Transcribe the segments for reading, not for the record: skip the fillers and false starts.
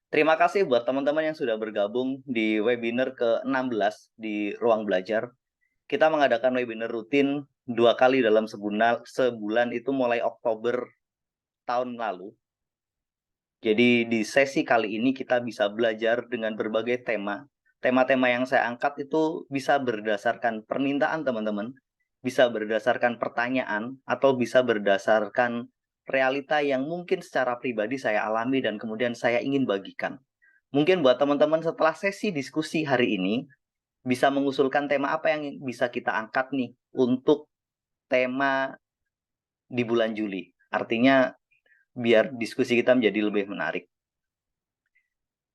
Terima kasih buat teman-teman yang sudah bergabung di webinar ke-16 di Ruang Belajar. Kita mengadakan webinar rutin 2 kali dalam sebulan itu mulai Oktober tahun lalu. Jadi di sesi kali ini kita bisa belajar dengan berbagai tema. Tema-tema yang saya angkat itu bisa berdasarkan permintaan teman-teman, bisa berdasarkan pertanyaan, atau bisa berdasarkan realita yang mungkin secara pribadi saya alami dan kemudian saya ingin bagikan. Mungkin buat teman-teman setelah sesi diskusi hari ini, bisa mengusulkan tema apa yang bisa kita angkat nih untuk tema di bulan Juli. Artinya biar diskusi kita menjadi lebih menarik.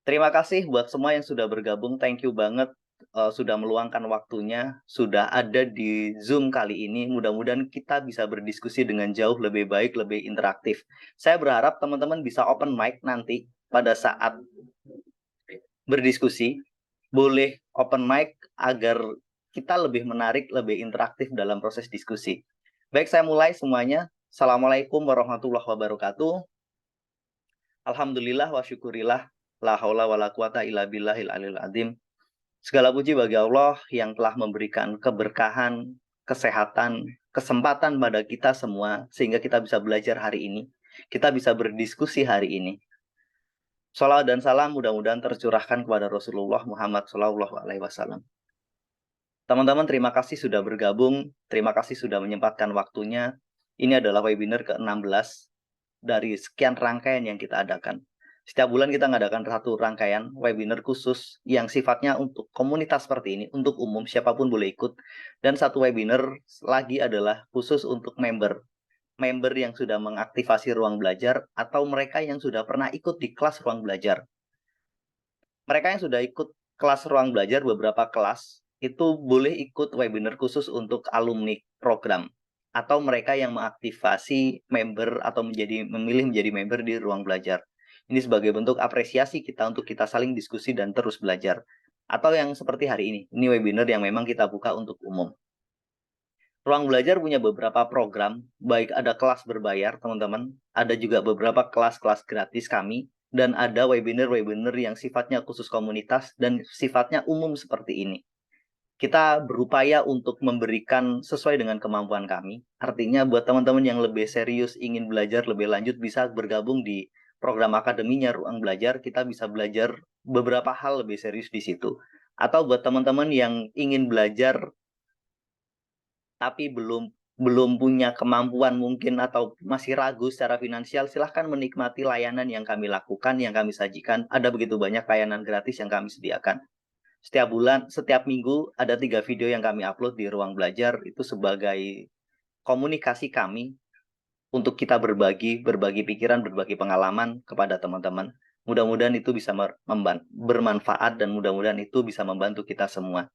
Terima kasih buat semua yang sudah bergabung. Thank you banget sudah meluangkan waktunya, sudah ada di Zoom kali ini. Mudah-mudahan kita bisa berdiskusi dengan jauh lebih baik, lebih interaktif. Saya berharap teman-teman bisa open mic nanti pada saat berdiskusi. Boleh open mic agar kita lebih menarik, lebih interaktif dalam proses diskusi. Baik, saya mulai semuanya. Assalamualaikum warahmatullahi wabarakatuh. Alhamdulillah wa syukurillah. La haula wa la quwata illa billahil aliyil azim. Segala puji bagi Allah yang telah memberikan keberkahan, kesehatan, kesempatan pada kita semua sehingga kita bisa belajar hari ini. Kita bisa berdiskusi hari ini. Shalawat dan salam mudah-mudahan tercurahkan kepada Rasulullah Muhammad SAW. Teman-teman, terima kasih sudah bergabung. Terima kasih sudah menyempatkan waktunya. Ini adalah webinar ke-16 dari sekian rangkaian yang kita adakan. Setiap bulan kita mengadakan satu rangkaian webinar khusus yang sifatnya untuk komunitas seperti ini, untuk umum, siapapun boleh ikut. Dan satu webinar lagi adalah khusus untuk member yang sudah mengaktifasi ruang belajar atau mereka yang sudah pernah ikut di kelas ruang belajar. Mereka yang sudah ikut kelas ruang belajar, beberapa kelas, itu boleh ikut webinar khusus untuk alumni program. Atau mereka yang mengaktifasi member atau memilih menjadi member di ruang belajar. Ini sebagai bentuk apresiasi kita untuk kita saling diskusi dan terus belajar. Atau yang seperti hari ini webinar yang memang kita buka untuk umum. Ruang belajar punya beberapa program, baik ada kelas berbayar, teman-teman, ada juga beberapa kelas-kelas gratis kami, dan ada webinar-webinar yang sifatnya khusus komunitas dan sifatnya umum seperti ini. Kita berupaya untuk memberikan sesuai dengan kemampuan kami. Artinya buat teman-teman yang lebih serius ingin belajar lebih lanjut bisa bergabung di program akademinya Ruang Belajar. Kita bisa belajar beberapa hal lebih serius di situ. Atau buat teman-teman yang ingin belajar tapi belum punya kemampuan mungkin atau masih ragu secara finansial, silahkan menikmati layanan yang kami lakukan, yang kami sajikan. Ada begitu banyak layanan gratis yang kami sediakan. Setiap bulan, setiap minggu ada 3 video yang kami upload di Ruang Belajar. Itu sebagai komunikasi kami untuk kita berbagi pikiran, berbagi pengalaman kepada teman-teman. Mudah-mudahan itu bisa bermanfaat dan mudah-mudahan itu bisa membantu kita semua.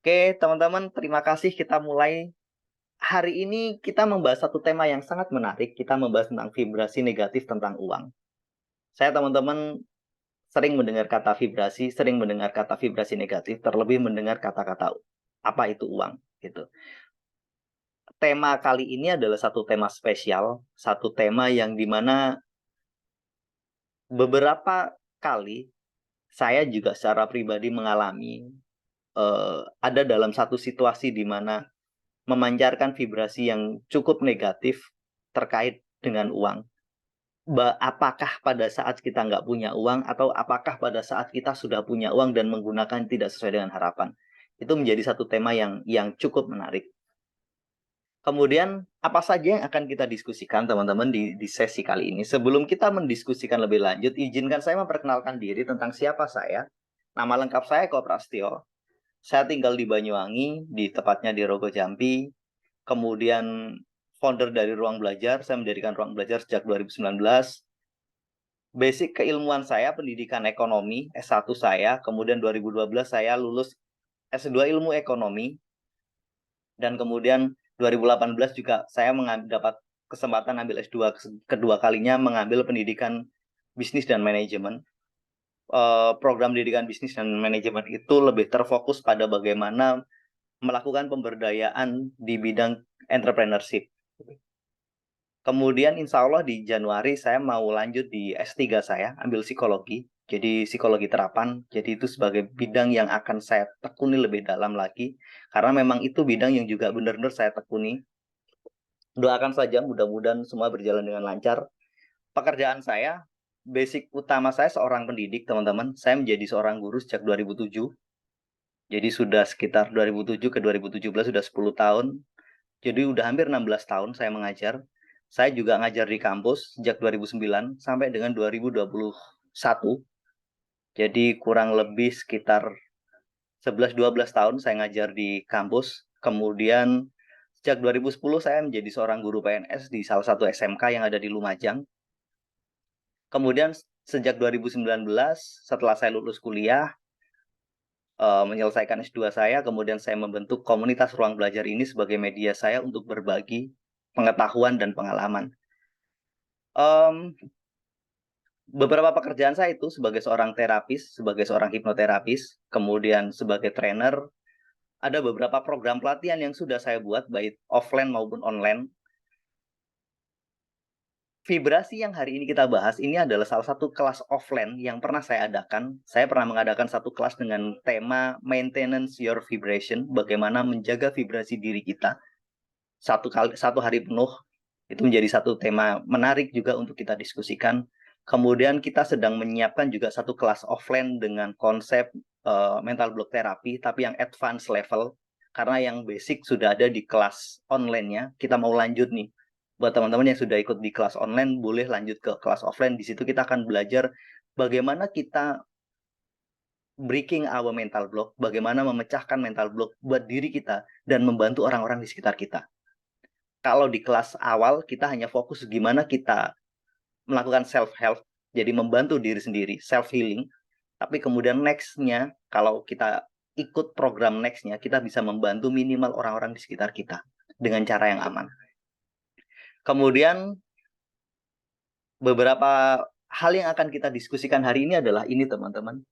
Oke, teman-teman, terima kasih. Kita mulai. Hari ini kita membahas satu tema yang sangat menarik. Kita membahas tentang vibrasi negatif tentang uang. Saya, teman-teman, sering mendengar kata vibrasi negatif, terlebih mendengar kata-kata apa itu uang, gitu. Tema kali ini adalah satu tema spesial, satu tema yang dimana beberapa kali saya juga secara pribadi mengalami ada dalam satu situasi di mana memancarkan vibrasi yang cukup negatif terkait dengan uang. Apakah pada saat kita nggak punya uang atau apakah pada saat kita sudah punya uang dan menggunakan tidak sesuai dengan harapan. Itu menjadi satu tema yang cukup menarik. Kemudian, apa saja yang akan kita diskusikan, teman-teman, di sesi kali ini? Sebelum kita mendiskusikan lebih lanjut, izinkan saya memperkenalkan diri tentang siapa saya. Nama lengkap saya Eko Prastyo. Saya tinggal di Banyuwangi, tepatnya di Rogo Jambi. Kemudian founder dari Ruang Belajar, saya mendirikan Ruang Belajar sejak 2019. Basic keilmuan saya pendidikan ekonomi, S1 saya, kemudian 2012 saya lulus S2 ilmu ekonomi, dan kemudian 2018 juga saya dapat kesempatan ambil S2 kedua kalinya mengambil pendidikan bisnis dan manajemen. Program pendidikan bisnis dan manajemen itu lebih terfokus pada bagaimana melakukan pemberdayaan di bidang entrepreneurship. Kemudian insya Allah di Januari saya mau lanjut di S3 saya, ambil psikologi. Jadi psikologi terapan. Jadi itu sebagai bidang yang akan saya tekuni lebih dalam lagi. Karena memang itu bidang yang juga benar-benar saya tekuni. Doakan saja mudah-mudahan semua berjalan dengan lancar. Pekerjaan saya, basic utama saya seorang pendidik, teman-teman. Saya menjadi seorang guru sejak 2007. Jadi sudah sekitar 2007 ke 2017 sudah 10 tahun. Jadi udah hampir 16 tahun saya mengajar. Saya juga ngajar di kampus sejak 2009 sampai dengan 2021. Jadi kurang lebih sekitar 11-12 tahun saya ngajar di kampus. Kemudian sejak 2010 saya menjadi seorang guru PNS di salah satu SMK yang ada di Lumajang. Kemudian sejak 2019 setelah saya lulus kuliah, menyelesaikan S2 saya, kemudian saya membentuk komunitas ruang belajar ini sebagai media saya untuk berbagi pengetahuan dan pengalaman. Beberapa pekerjaan saya itu sebagai seorang terapis, sebagai seorang hipnoterapis, kemudian sebagai trainer, ada beberapa program pelatihan yang sudah saya buat, baik offline maupun online. Vibrasi yang hari ini kita bahas ini adalah salah satu kelas offline yang pernah saya adakan. Saya pernah mengadakan satu kelas dengan tema Maintenance Your Vibration, bagaimana menjaga vibrasi diri kita. Satu hari penuh, itu menjadi satu tema menarik juga untuk kita diskusikan. Kemudian kita sedang menyiapkan juga satu kelas offline dengan konsep mental block therapy, tapi yang advance level. Karena yang basic sudah ada di kelas online-nya, kita mau lanjut nih. Buat teman-teman yang sudah ikut di kelas online, boleh lanjut ke kelas offline. Di situ kita akan belajar bagaimana kita breaking our mental block, bagaimana memecahkan mental block buat diri kita, dan membantu orang-orang di sekitar kita. Kalau di kelas awal, kita hanya fokus gimana kita melakukan self-help, jadi membantu diri sendiri, self-healing. Tapi kemudian next-nya, kalau kita ikut program next-nya, kita bisa membantu minimal orang-orang di sekitar kita dengan cara yang aman. Kemudian, beberapa hal yang akan kita diskusikan hari ini adalah ini, teman-teman.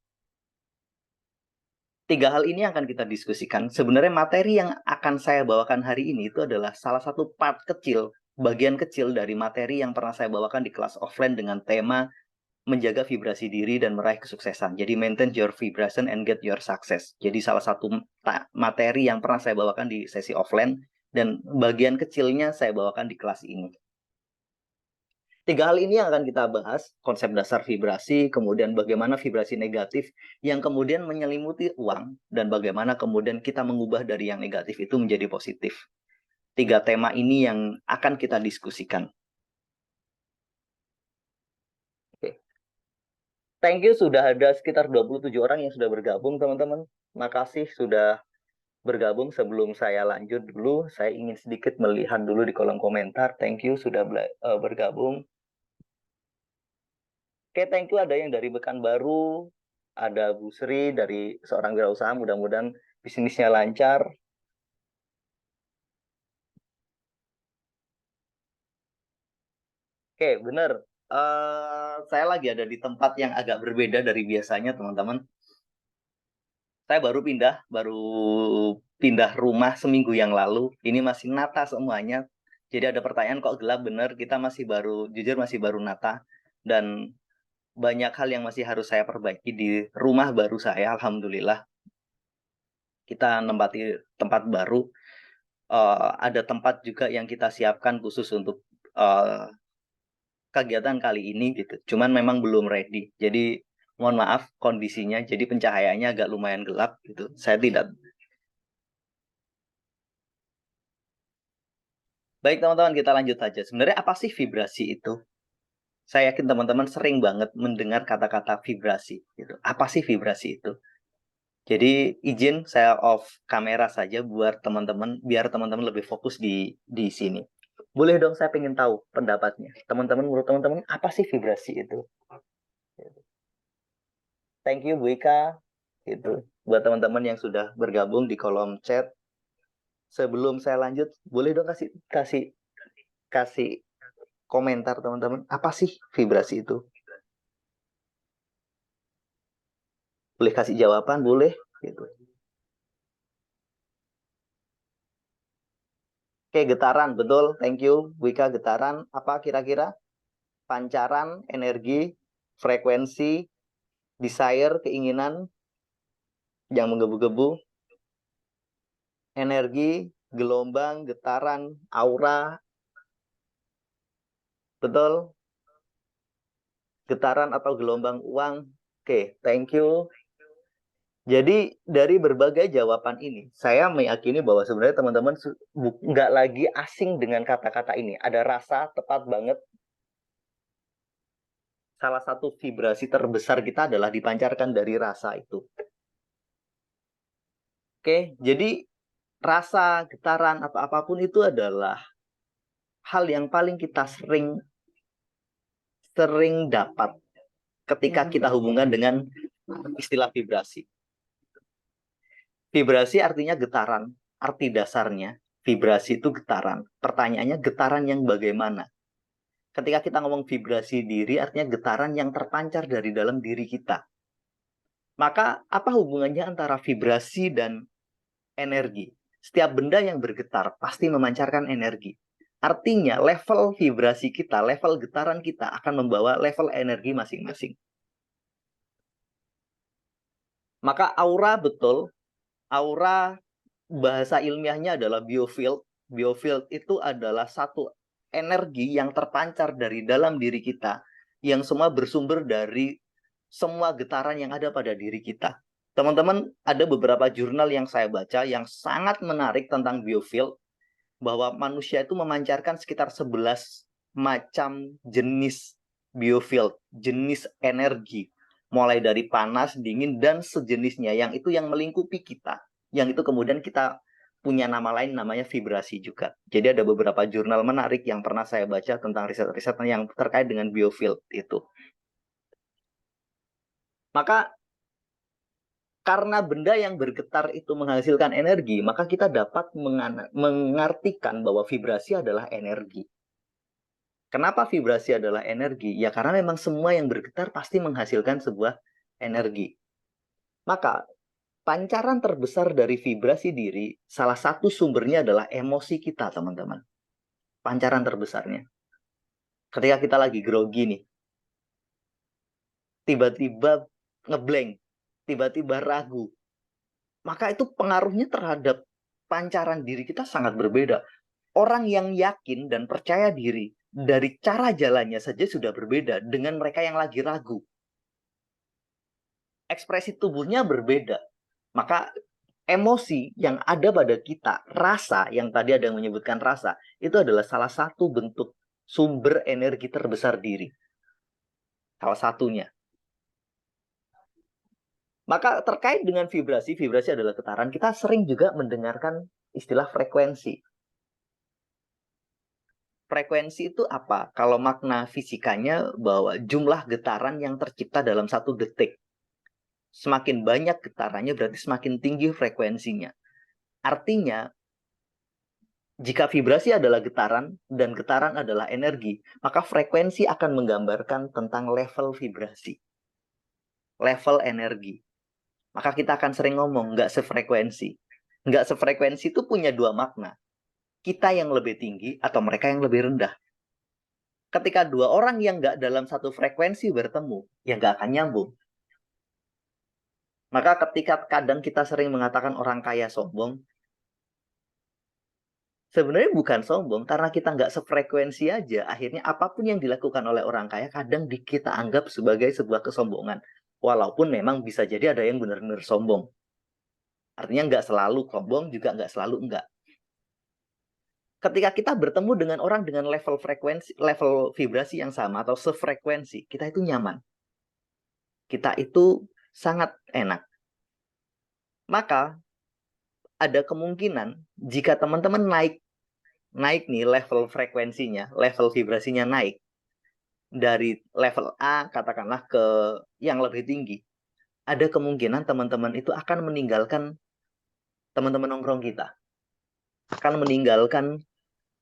3 hal ini akan kita diskusikan. Sebenarnya materi yang akan saya bawakan hari ini itu adalah salah satu part kecil, bagian kecil dari materi yang pernah saya bawakan di kelas offline dengan tema menjaga vibrasi diri dan meraih kesuksesan. Jadi maintain your vibration and get your success. Jadi salah satu materi yang pernah saya bawakan di sesi offline dan bagian kecilnya saya bawakan di kelas ini. 3 hal ini yang akan kita bahas, konsep dasar vibrasi, kemudian bagaimana vibrasi negatif yang kemudian menyelimuti uang, dan bagaimana kemudian kita mengubah dari yang negatif itu menjadi positif. 3 tema ini yang akan kita diskusikan. Thank you, sudah ada sekitar 27 orang yang sudah bergabung, teman-teman. Makasih sudah bergabung. Sebelum saya lanjut dulu, saya ingin sedikit melihat dulu di kolom komentar. Thank you sudah bergabung. Oke, thank you. Ada yang dari Pekanbaru, ada Bu Sri dari seorang wirausaha. Mudah-mudahan bisnisnya lancar. Oke, benar. Saya lagi ada di tempat yang agak berbeda dari biasanya, teman-teman. Saya baru pindah rumah seminggu yang lalu. Ini masih nata semuanya. Jadi ada pertanyaan kok gelap, bener. Kita masih jujur masih baru nata. Dan banyak hal yang masih harus saya perbaiki di rumah baru saya, alhamdulillah. Kita nempati tempat baru. Ada tempat juga yang kita siapkan khusus untuk kegiatan kali ini gitu. Cuman memang belum ready. Jadi mohon maaf kondisinya. Jadi pencahayaannya agak lumayan gelap gitu. Saya tidak. Baik teman-teman, kita lanjut aja. Sebenarnya apa sih vibrasi itu? Saya yakin teman-teman sering banget mendengar kata-kata vibrasi. Gitu. Apa sih vibrasi itu? Jadi izin saya off kamera saja buat teman-teman, biar teman-teman lebih fokus di sini. Boleh dong, saya pengen tahu pendapatnya. Teman-teman, menurut teman-teman, apa sih vibrasi itu? Thank you Bu Ika. Gitu. Buat teman-teman yang sudah bergabung di kolom chat. Sebelum saya lanjut, boleh dong kasih kasih kasih komentar teman-teman. Apa sih vibrasi itu? Boleh kasih jawaban, boleh gitu. Oke, getaran, betul. Thank you, Wika. Getaran, apa kira-kira? Pancaran, energi, frekuensi, desire, keinginan yang menggebu-gebu, energi, gelombang, getaran, aura, betul. Getaran atau gelombang uang. Oke, thank you. Jadi dari berbagai jawaban ini, saya meyakini bahwa sebenarnya teman-teman nggak lagi asing dengan kata-kata ini. Ada rasa tepat banget. Salah satu vibrasi terbesar kita adalah dipancarkan dari rasa itu. Oke, jadi rasa, getaran, atau apapun itu adalah hal yang paling kita sering dapat ketika kita hubungkan dengan istilah vibrasi. Vibrasi artinya getaran. Arti dasarnya, vibrasi itu getaran. Pertanyaannya, getaran yang bagaimana? Ketika kita ngomong vibrasi diri, artinya getaran yang terpancar dari dalam diri kita. Maka, apa hubungannya antara vibrasi dan energi? Setiap benda yang bergetar pasti memancarkan energi. Artinya, level vibrasi kita, level getaran kita akan membawa level energi masing-masing. Maka aura betul, aura bahasa ilmiahnya adalah biofield. Biofield itu adalah satu energi yang terpancar dari dalam diri kita, yang semua bersumber dari semua getaran yang ada pada diri kita. Teman-teman, ada beberapa jurnal yang saya baca yang sangat menarik tentang biofield, bahwa manusia itu memancarkan sekitar 11 macam jenis biofield, jenis energi, mulai dari panas, dingin, dan sejenisnya, yang itu yang melingkupi kita, yang itu kemudian kita punya nama lain, namanya vibrasi juga. Jadi ada beberapa jurnal menarik yang pernah saya baca tentang riset-riset yang terkait dengan biofield itu. Maka karena benda yang bergetar itu menghasilkan energi, maka kita dapat mengartikan bahwa vibrasi adalah energi. Kenapa vibrasi adalah energi? Ya karena memang semua yang bergetar pasti menghasilkan sebuah energi. Maka pancaran terbesar dari vibrasi diri, salah satu sumbernya adalah emosi kita, teman-teman. Pancaran terbesarnya. Ketika kita lagi grogi nih, tiba-tiba ngeblank, tiba-tiba ragu, maka itu pengaruhnya terhadap pancaran diri kita sangat berbeda. Orang yang yakin dan percaya diri, dari cara jalannya saja sudah berbeda dengan mereka yang lagi ragu. Ekspresi tubuhnya berbeda. Maka emosi yang ada pada kita, rasa, yang tadi ada yang menyebutkan rasa, itu adalah salah satu bentuk sumber energi terbesar diri. Salah satunya. Maka terkait dengan vibrasi, vibrasi adalah getaran, kita sering juga mendengarkan istilah frekuensi. Frekuensi itu apa? Kalau makna fisikanya bahwa jumlah getaran yang tercipta dalam satu detik. Semakin banyak getarannya berarti semakin tinggi frekuensinya. Artinya, jika vibrasi adalah getaran dan getaran adalah energi, maka frekuensi akan menggambarkan tentang level vibrasi, level energi. Maka kita akan sering ngomong, nggak sefrekuensi. Nggak sefrekuensi itu punya dua makna. Kita yang lebih tinggi atau mereka yang lebih rendah. Ketika dua orang yang nggak dalam satu frekuensi bertemu, ya nggak akan nyambung. Maka ketika kadang kita sering mengatakan orang kaya sombong, sebenarnya bukan sombong, karena kita nggak sefrekuensi aja. Akhirnya apapun yang dilakukan oleh orang kaya, kadang kita anggap sebagai sebuah kesombongan. Walaupun memang bisa jadi ada yang benar-benar sombong. Artinya nggak selalu sombong, juga nggak selalu enggak. Ketika kita bertemu dengan orang dengan level frekuensi, level vibrasi yang sama atau sefrekuensi, kita itu nyaman. Kita itu sangat enak. Maka ada kemungkinan jika teman-teman naik nih level frekuensinya, level vibrasinya naik dari level A katakanlah ke yang lebih tinggi, ada kemungkinan teman-teman itu akan meninggalkan teman-teman nongkrong kita, akan meninggalkan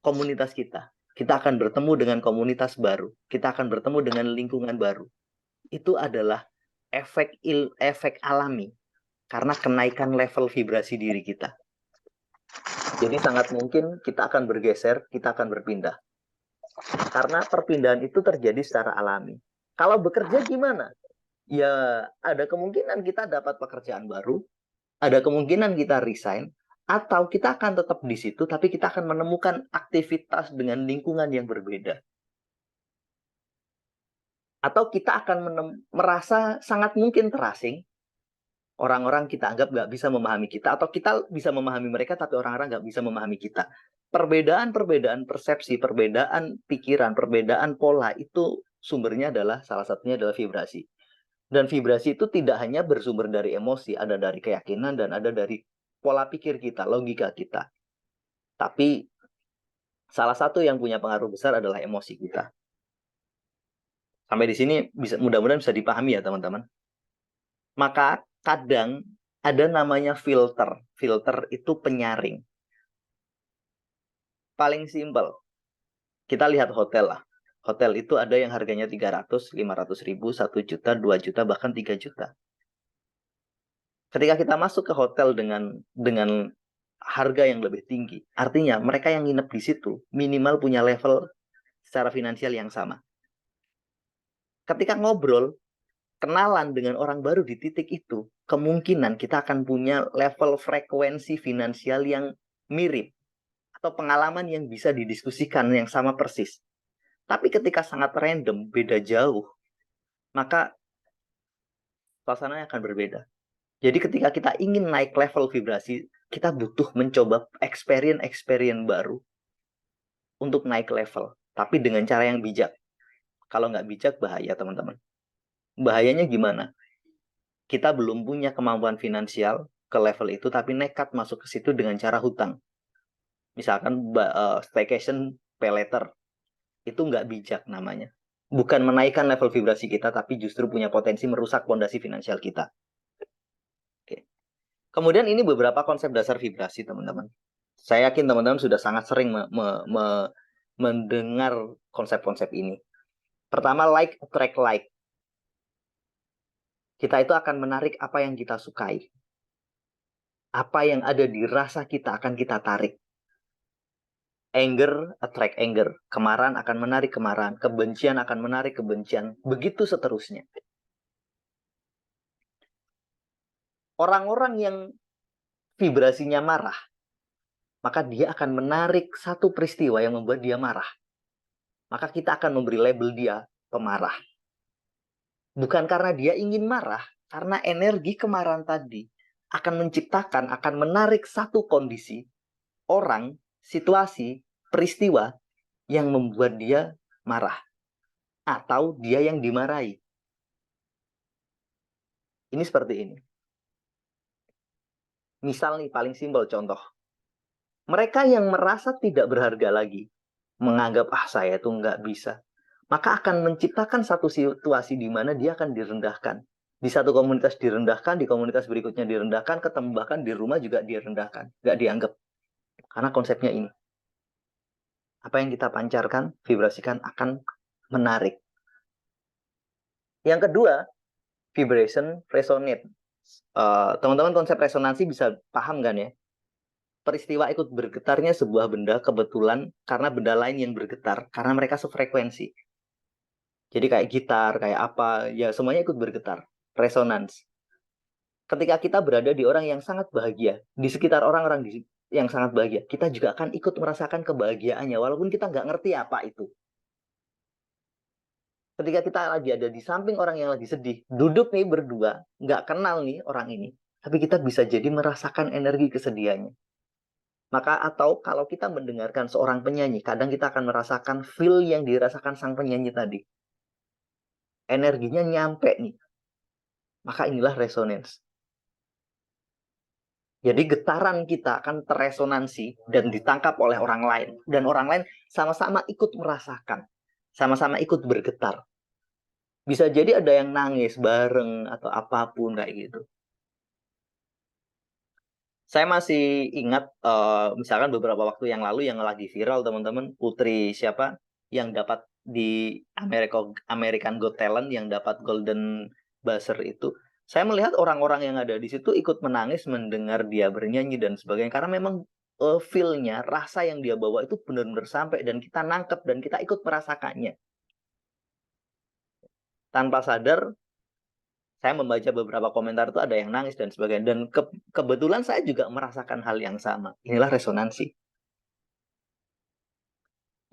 komunitas kita. Kita akan bertemu dengan komunitas baru, kita akan bertemu dengan lingkungan baru. Itu adalah efek alami karena kenaikan level vibrasi diri kita. Jadi sangat mungkin kita akan bergeser, kita akan berpindah. Karena perpindahan itu terjadi secara alami. Kalau bekerja gimana? Ya ada kemungkinan kita dapat pekerjaan baru, ada kemungkinan kita resign, atau kita akan tetap di situ, tapi kita akan menemukan aktivitas dengan lingkungan yang berbeda. Atau kita akan merasa sangat mungkin terasing, orang-orang kita anggap nggak bisa memahami kita, atau kita bisa memahami mereka, tapi orang-orang nggak bisa memahami kita. Perbedaan-perbedaan persepsi, perbedaan pikiran, perbedaan pola, itu sumbernya adalah, salah satunya adalah vibrasi. Dan vibrasi itu tidak hanya bersumber dari emosi, ada dari keyakinan, dan ada dari pola pikir kita, logika kita. Tapi salah satu yang punya pengaruh besar adalah emosi kita. Sampai di sini mudah-mudahan bisa dipahami ya teman-teman. Maka kadang ada namanya filter. Filter itu penyaring. Paling simpel, kita lihat hotel lah. Hotel itu ada yang harganya 300, 500 ribu, 1 juta, 2 juta, bahkan 3 juta. Ketika kita masuk ke hotel dengan harga yang lebih tinggi, artinya mereka yang nginep di situ minimal punya level secara finansial yang sama. Ketika ngobrol, kenalan dengan orang baru di titik itu, kemungkinan kita akan punya level frekuensi finansial yang mirip, atau pengalaman yang bisa didiskusikan yang sama persis. Tapi ketika sangat random, beda jauh, maka suasananya akan berbeda. Jadi ketika kita ingin naik level vibrasi, kita butuh mencoba experience baru untuk naik level. Tapi dengan cara yang bijak. Kalau nggak bijak, bahaya teman-teman. Bahayanya gimana? Kita belum punya kemampuan finansial ke level itu, tapi nekat masuk ke situ dengan cara hutang. Misalkan staycation pay later. Itu nggak bijak namanya. Bukan menaikkan level vibrasi kita, tapi justru punya potensi merusak fondasi finansial kita. Oke. Kemudian ini beberapa konsep dasar vibrasi, teman-teman. Saya yakin teman-teman sudah sangat sering mendengar konsep-konsep ini. Pertama, like attract like. Kita itu akan menarik apa yang kita sukai. Apa yang ada di rasa kita akan kita tarik. Anger attract anger. Kemarahan akan menarik kemarahan. Kebencian akan menarik kebencian. Begitu seterusnya. Orang-orang yang vibrasinya marah, maka dia akan menarik satu peristiwa yang membuat dia marah. Maka kita akan memberi label dia pemarah. Bukan karena dia ingin marah, karena energi kemarahan tadi akan menciptakan, akan menarik satu kondisi, orang, situasi, peristiwa yang membuat dia marah. Atau dia yang dimarahi. Ini seperti ini. Misal nih, paling simpel contoh. Mereka yang merasa tidak berharga lagi, menganggap, saya itu nggak bisa, maka akan menciptakan satu situasi di mana dia akan direndahkan. Di satu komunitas direndahkan, di komunitas berikutnya direndahkan, ketemu bahkan di rumah juga direndahkan. Nggak dianggap. Karena konsepnya ini. Apa yang kita pancarkan, vibrasikan akan menarik. Yang kedua, vibration resonate. Teman-teman konsep resonansi bisa paham kan ya? Peristiwa ikut bergetarnya sebuah benda kebetulan karena benda lain yang bergetar. Karena mereka sefrekuensi. Jadi kayak gitar, kayak apa, ya semuanya ikut bergetar. Resonans. Ketika kita berada di orang yang sangat bahagia, di sekitar orang-orang yang sangat bahagia, kita juga akan ikut merasakan kebahagiaannya, walaupun kita nggak ngerti apa itu. Ketika kita lagi ada di samping orang yang lagi sedih, duduk nih berdua, nggak kenal nih orang ini, tapi kita bisa jadi merasakan energi kesedihannya. Maka atau kalau kita mendengarkan seorang penyanyi, kadang kita akan merasakan feel yang dirasakan sang penyanyi tadi. Energinya nyampe nih. Maka inilah resonance. Jadi getaran kita akan terresonansi dan ditangkap oleh orang lain. Dan orang lain sama-sama ikut merasakan. Sama-sama ikut bergetar. Bisa jadi ada yang nangis bareng atau apapun kayak gitu. Saya masih ingat misalkan beberapa waktu yang lalu yang lagi viral teman-teman, Putri siapa yang dapat di American Got Talent yang dapat Golden Buzzer itu. Saya melihat orang-orang yang ada di situ ikut menangis mendengar dia bernyanyi dan sebagainya karena memang feel-nya, rasa yang dia bawa itu benar-benar sampai dan kita nangkep dan kita ikut merasakannya. Tanpa sadar, saya membaca beberapa komentar itu ada yang nangis dan sebagainya. Dan kebetulan saya juga merasakan hal yang sama. Inilah resonansi.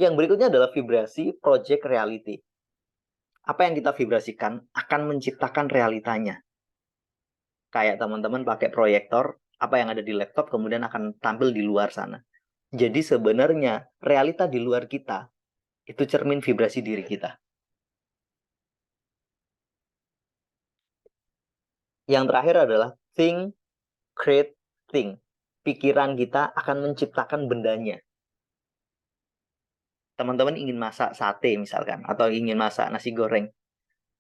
Yang berikutnya adalah vibrasi project reality. Apa yang kita vibrasikan akan menciptakan realitanya. Kayak teman-teman pakai proyektor, apa yang ada di laptop kemudian akan tampil di luar sana. Jadi sebenarnya realita di luar kita itu cermin vibrasi diri kita. Yang terakhir adalah think, create, think. Pikiran kita akan menciptakan bendanya. Teman-teman ingin masak sate misalkan, atau ingin masak nasi goreng.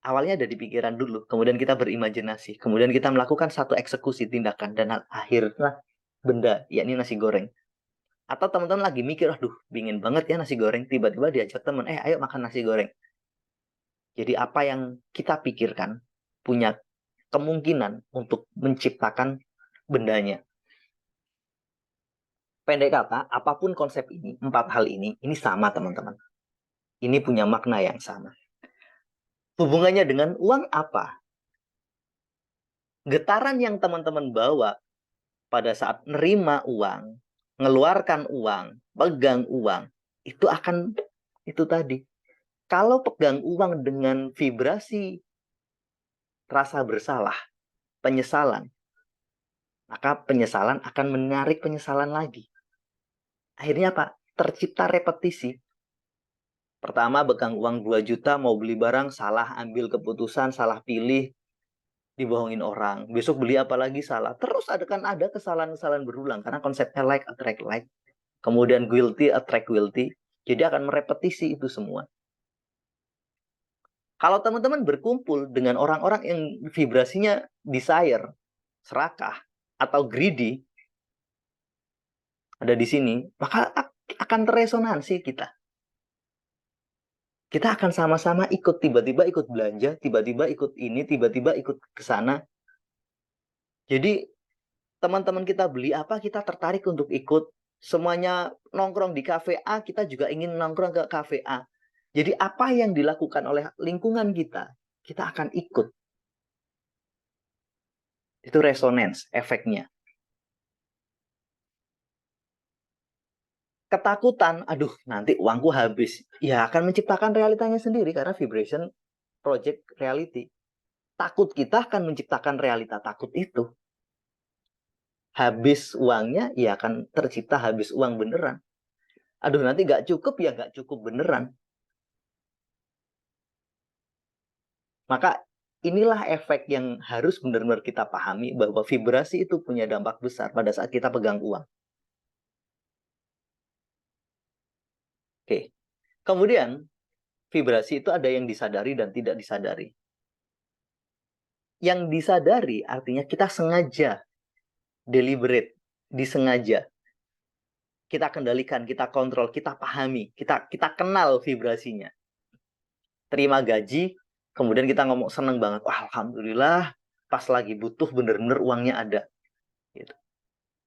Awalnya ada di pikiran dulu, kemudian kita berimajinasi, kemudian kita melakukan satu eksekusi tindakan, dan akhirnya benda, yakni nasi goreng. Atau teman-teman lagi mikir, aduh, pingin banget ya nasi goreng, tiba-tiba diajak teman, ayo makan nasi goreng. Jadi apa yang kita pikirkan punya kemungkinan untuk menciptakan bendanya. Pendek kata, apapun konsep ini, 4 hal ini sama teman-teman. Ini punya makna yang sama. Hubungannya dengan uang apa? Getaran yang teman-teman bawa pada saat nerima uang, ngeluarkan uang, pegang uang, itu akan itu tadi. Kalau pegang uang dengan vibrasi rasa bersalah, penyesalan, maka penyesalan akan menarik penyesalan lagi. Akhirnya apa? Tercipta repetisi. Pertama, pegang uang 2 juta, mau beli barang, salah ambil keputusan, salah pilih, dibohongin orang. Besok beli apa lagi, salah. Terus ada kesalahan-kesalahan berulang, karena konsepnya like, attract like. Kemudian guilty, attract guilty. Jadi akan merepetisi itu semua. Kalau teman-teman berkumpul dengan orang-orang yang vibrasinya desire, serakah, atau greedy, ada di sini, maka akan terresonansi kita. Kita akan sama-sama ikut, tiba-tiba ikut belanja, tiba-tiba ikut ini, tiba-tiba ikut ke sana. Jadi teman-teman kita beli apa, kita tertarik untuk ikut. Semuanya nongkrong di kafe A, kita juga ingin nongkrong ke kafe A. Jadi apa yang dilakukan oleh lingkungan kita akan ikut. Itu resonance, efeknya. Ketakutan, aduh nanti uangku habis. Ya akan menciptakan realitanya sendiri karena vibration project reality. Takut kita akan menciptakan realita takut itu. Habis uangnya, ya akan tercipta habis uang beneran. Aduh nanti nggak cukup, ya nggak cukup beneran. Maka inilah efek yang harus benar-benar kita pahami, bahwa vibrasi itu punya dampak besar pada saat kita pegang uang. Oke. Kemudian, vibrasi itu ada yang disadari dan tidak disadari. Yang disadari artinya kita sengaja, deliberate, disengaja. Kita kendalikan, kita kontrol, kita pahami, kita kenal vibrasinya. Terima gaji, kemudian kita ngomong seneng banget, wah alhamdulillah, pas lagi butuh bener-bener uangnya ada. Gitu.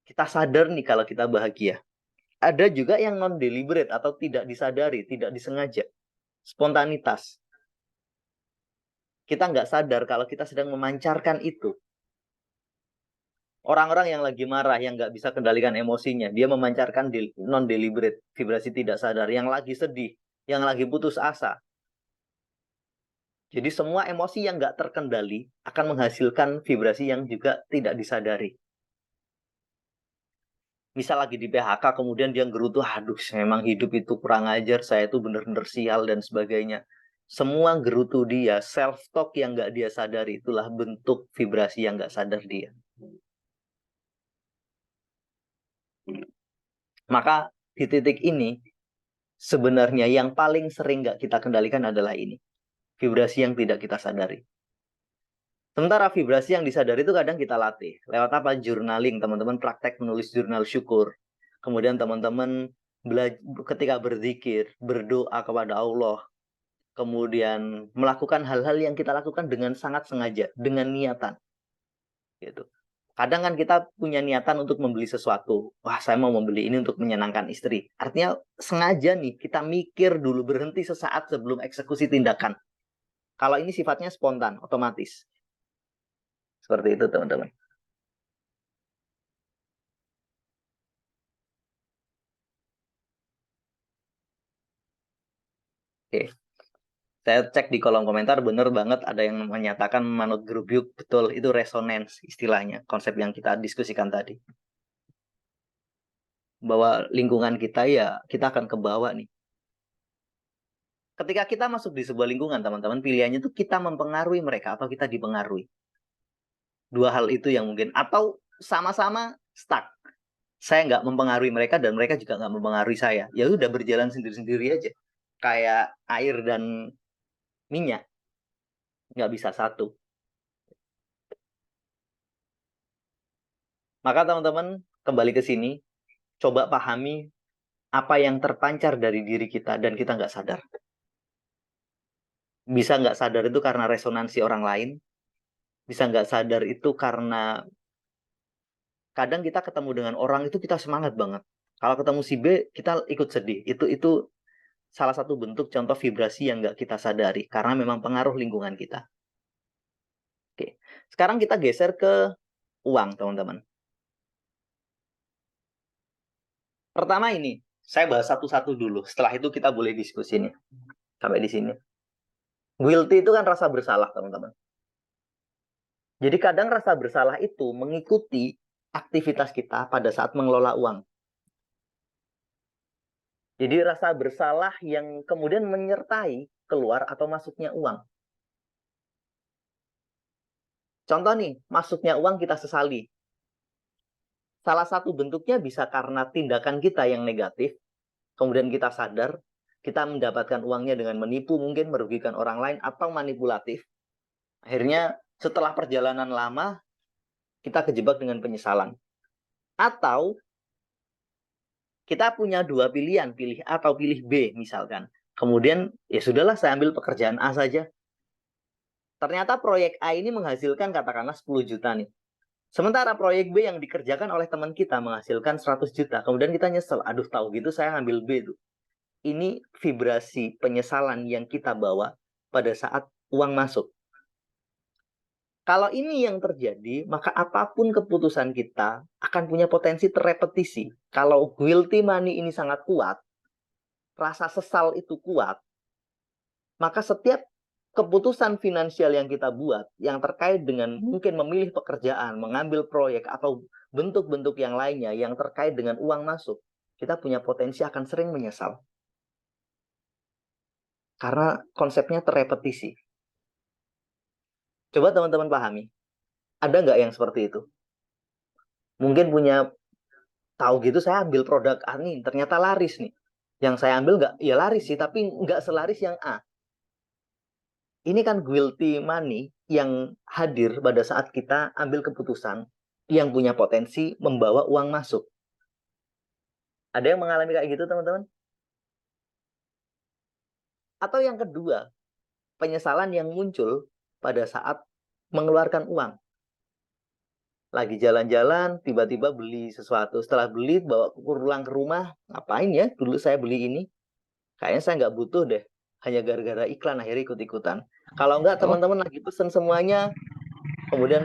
Kita sadar nih kalau kita bahagia. Ada juga yang non-deliberate atau tidak disadari, tidak disengaja. Spontanitas. Kita nggak sadar kalau kita sedang memancarkan itu. Orang-orang yang lagi marah, yang nggak bisa kendalikan emosinya, dia memancarkan non-deliberate, vibrasi tidak sadar. Yang lagi sedih, yang lagi putus asa. Jadi semua emosi yang nggak terkendali akan menghasilkan vibrasi yang juga tidak disadari. Misal lagi di PHK, kemudian dia gerutu, aduh memang hidup itu kurang ajar, saya itu bener-bener sial dan sebagainya. Semua gerutu dia, self-talk yang nggak dia sadari, itulah bentuk vibrasi yang nggak sadar dia. Maka di titik ini, sebenarnya yang paling sering nggak kita kendalikan adalah ini. Vibrasi yang tidak kita sadari. Sementara vibrasi yang disadari itu kadang kita latih. Lewat apa? Journaling. Teman-teman praktek menulis jurnal syukur. Kemudian teman-teman ketika berzikir, berdoa kepada Allah. Kemudian melakukan hal-hal yang kita lakukan dengan sangat sengaja, dengan niatan. Gitu. Kadang kan kita punya niatan untuk membeli sesuatu. Wah, saya mau membeli ini untuk menyenangkan istri. Artinya sengaja nih kita mikir dulu, berhenti sesaat sebelum eksekusi tindakan. Kalau ini sifatnya spontan, otomatis. Seperti itu, teman-teman. Oke. Saya cek di kolom komentar, bener banget ada yang menyatakan manut gerubyuk. Betul, itu resonance istilahnya, konsep yang kita diskusikan tadi. Bahwa lingkungan kita ya, kita akan ke bawah nih. Ketika kita masuk di sebuah lingkungan, teman-teman, pilihannya itu kita mempengaruhi mereka atau kita dipengaruhi. Dua hal itu yang mungkin. Atau sama-sama stuck. Saya nggak mempengaruhi mereka dan mereka juga nggak mempengaruhi saya. Ya udah berjalan sendiri-sendiri aja. Kayak air dan minyak. Nggak bisa satu. Maka teman-teman, kembali ke sini. Coba pahami apa yang terpancar dari diri kita dan kita nggak sadar. Bisa nggak sadar itu karena resonansi orang lain. Bisa nggak sadar itu karena kadang kita ketemu dengan orang itu kita semangat banget. Kalau ketemu si B, kita ikut sedih. Itu salah satu bentuk contoh vibrasi yang nggak kita sadari karena memang pengaruh lingkungan kita. Oke, sekarang kita geser ke uang, teman-teman. Pertama ini, saya bahas satu-satu dulu. Setelah itu kita boleh diskusi nih. Sampai di sini. Guilty itu kan rasa bersalah, teman-teman. Jadi kadang rasa bersalah itu mengikuti aktivitas kita pada saat mengelola uang. Jadi rasa bersalah yang kemudian menyertai keluar atau masuknya uang. Contoh nih, masuknya uang kita sesali. Salah satu bentuknya bisa karena tindakan kita yang negatif, kemudian kita sadar, kita mendapatkan uangnya dengan menipu, mungkin merugikan orang lain, atau manipulatif. Akhirnya setelah perjalanan lama, kita kejebak dengan penyesalan. Atau kita punya dua pilihan, pilih A atau pilih B misalkan. Kemudian ya sudahlah, saya ambil pekerjaan A saja. Ternyata proyek A ini menghasilkan katakanlah 10 juta nih. Sementara proyek B yang dikerjakan oleh teman kita menghasilkan 100 juta. Kemudian kita nyesel, aduh tahu gitu saya ambil B tuh. Ini vibrasi penyesalan yang kita bawa pada saat uang masuk. Kalau ini yang terjadi, maka apapun keputusan kita akan punya potensi terrepetisi. Kalau guilty money ini sangat kuat, rasa sesal itu kuat, maka setiap keputusan finansial yang kita buat, yang terkait dengan mungkin memilih pekerjaan, mengambil proyek, atau bentuk-bentuk yang lainnya yang terkait dengan uang masuk, kita punya potensi akan sering menyesal. Karena konsepnya terrepetisi. Coba teman-teman pahami. Ada nggak yang seperti itu? Mungkin punya, tahu gitu saya ambil produk A nih, ternyata laris nih. Yang saya ambil nggak, ya laris sih, tapi nggak selaris yang A. Ini kan guilty money yang hadir pada saat kita ambil keputusan yang punya potensi membawa uang masuk. Ada yang mengalami kayak gitu, teman-teman? Atau yang kedua, penyesalan yang muncul pada saat mengeluarkan uang. Lagi jalan-jalan, tiba-tiba beli sesuatu. Setelah beli, bawa pulang ke rumah. Ngapain ya? Dulu saya beli ini. Kayaknya saya nggak butuh deh. Hanya gara-gara iklan akhirnya ikut-ikutan. Kalau nggak, teman-teman lagi pesen semuanya, kemudian